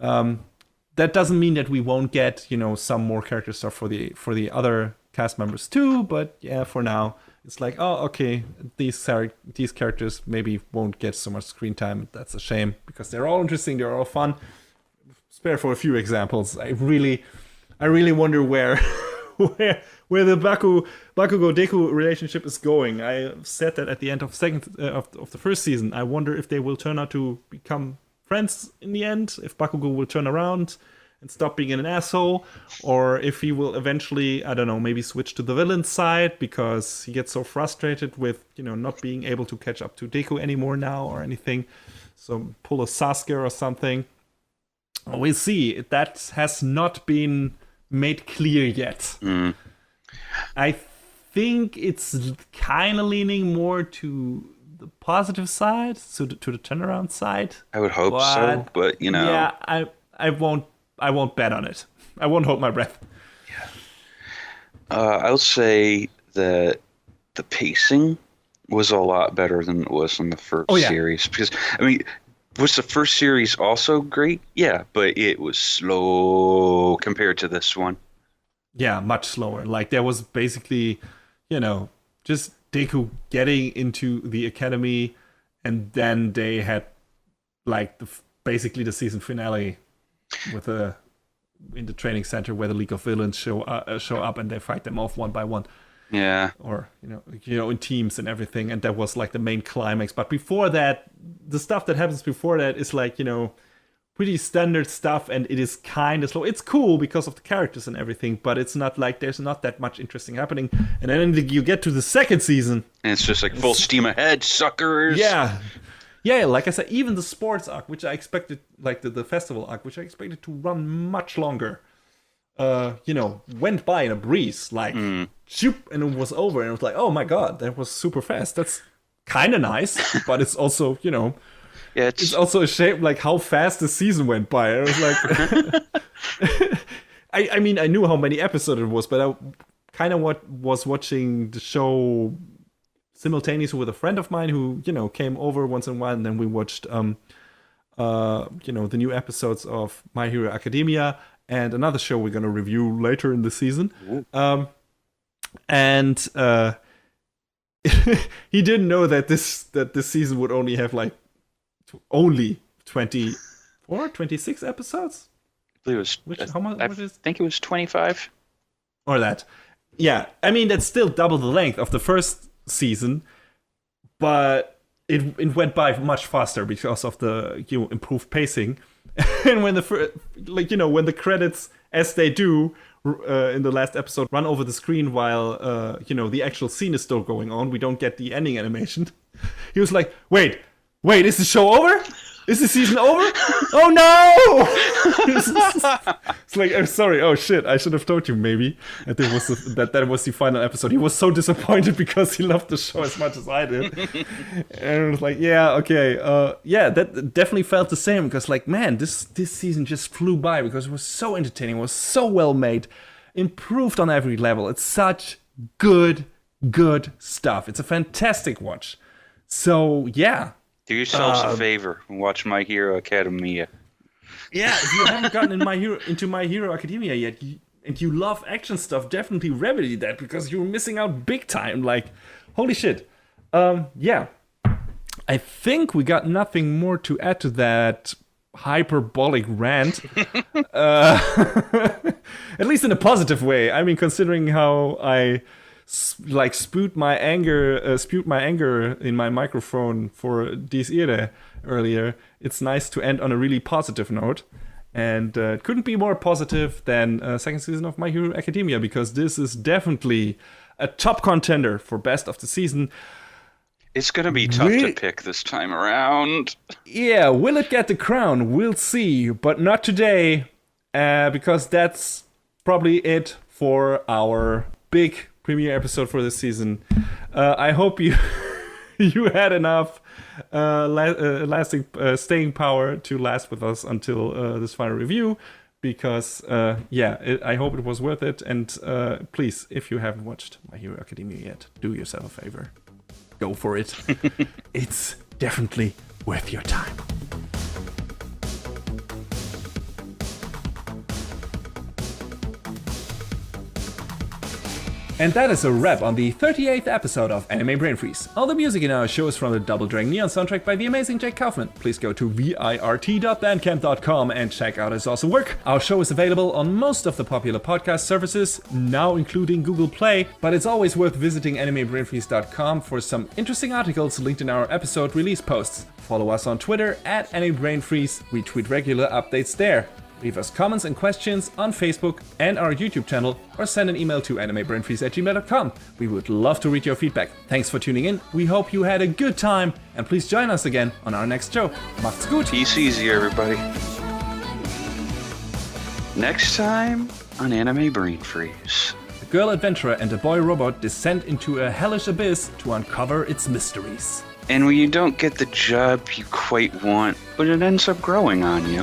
That doesn't mean that we won't get, some more character stuff for the other cast members too, but yeah, for now, it's like, oh, okay, these characters maybe won't get so much screen time. That's a shame, because they're all interesting, they're all fun. Spare for a few examples. I really wonder where the Bakugo Deku relationship is going. I said that at the end of the first season. I wonder if they will turn out to become friends in the end, if Bakugo will turn around and stop being an asshole, or if he will eventually, I don't know, maybe switch to the villain's side because he gets so frustrated with, not being able to catch up to Deku anymore now or anything. So pull a Sasuke or something. We'll see. That has not been made clear yet. I think it's kind of leaning more to the positive side, to the turnaround side. I would hope so, but yeah, I won't bet on it. I won't hold my breath. Yeah. I'll say that the pacing was a lot better than it was in the first series, because was the first series also great? Yeah, but it was slow compared to this one. Yeah, much slower. Like, there was basically, just Deku getting into the academy, and then they had, like, basically the season finale with in the training center where the League of Villains show up and they fight them off one by one. Yeah. Or, in teams and everything. And that was like the main climax. But before that, the stuff that happens before that is like, pretty standard stuff, and it is kind of slow. It's cool because of the characters and everything, but it's not like there's not that much interesting happening. And then you get to the second season. And it's just like full steam ahead, suckers. Yeah. Yeah, like I said, even the sports arc, which I expected, like the festival arc, which I expected to run much longer, went by in a breeze, like, shoop, and it was over, and it was like, oh my god, that was super fast. That's kind of nice, but it's also, yeah, it's also a shame, like, how fast the season went by. I was like, I knew how many episodes it was, but I kind of was watching the show simultaneously with a friend of mine who, came over once in a while, and then we watched, the new episodes of My Hero Academia and another show we're going to review later in the season. And he didn't know that this season would only have, like, only 26 episodes? I believe it was, I think it was 25. Or that. Yeah, that's still double the length of the first season, but it went by much faster because of the improved pacing. And when when the credits, as they do in the last episode, run over the screen while the actual scene is still going on, we don't get the ending animation. He was like, wait, is the show over? Is the season over? Oh no! It's like, I'm sorry. Oh shit! I should have told you maybe that that was the final episode. He was so disappointed because he loved the show as much as I did, and it was like, yeah, okay, that definitely felt the same, because, like, man, this season just flew by because it was so entertaining. It was so well made, improved on every level. It's such good stuff. It's a fantastic watch. So yeah. Do yourselves a favor and watch My Hero Academia. Yeah, if you haven't gotten into My Hero Academia yet, and you love action stuff, definitely remedy that, because you're missing out big time. Like, holy shit. Yeah. I think we got nothing more to add to that hyperbolic rant. At least in a positive way. Considering how I spewed my anger in my microphone for Dies Irae earlier. It's nice to end on a really positive note, and it couldn't be more positive than second season of My Hero Academia, because this is definitely a top contender for best of the season. It's gonna be tough to pick this time around. Yeah, will it get the crown? We'll see, but not today, because that's probably it for our big premiere episode for this season. I hope you had enough lasting staying power to last with us until this final review, because I hope it was worth it. And please, if you haven't watched My Hero Academia yet, do yourself a favor, go for it. It's definitely worth your time. And that is a wrap on the 38th episode of Anime Brain Freeze. All the music in our show is from the Double Dragon Neon soundtrack by the amazing Jake Kaufman. Please go to virt.bandcamp.com and check out his awesome work. Our show is available on most of the popular podcast services, now including Google Play, but it's always worth visiting animebrainfreeze.com for some interesting articles linked in our episode release posts. Follow us on Twitter at AnimeBrainFreeze. We tweet regular updates there. Leave us comments and questions on Facebook and our YouTube channel, or send an email to animebrainfreeze@gmail.com. We would love to read your feedback. Thanks for tuning in. We hope you had a good time, and please join us again on our next show. Macht's gut. Peace easy, everybody. Next time on Anime Brain Freeze. A girl adventurer and a boy robot descend into a hellish abyss to uncover its mysteries. And when you don't get the job you quite want, but it ends up growing on you.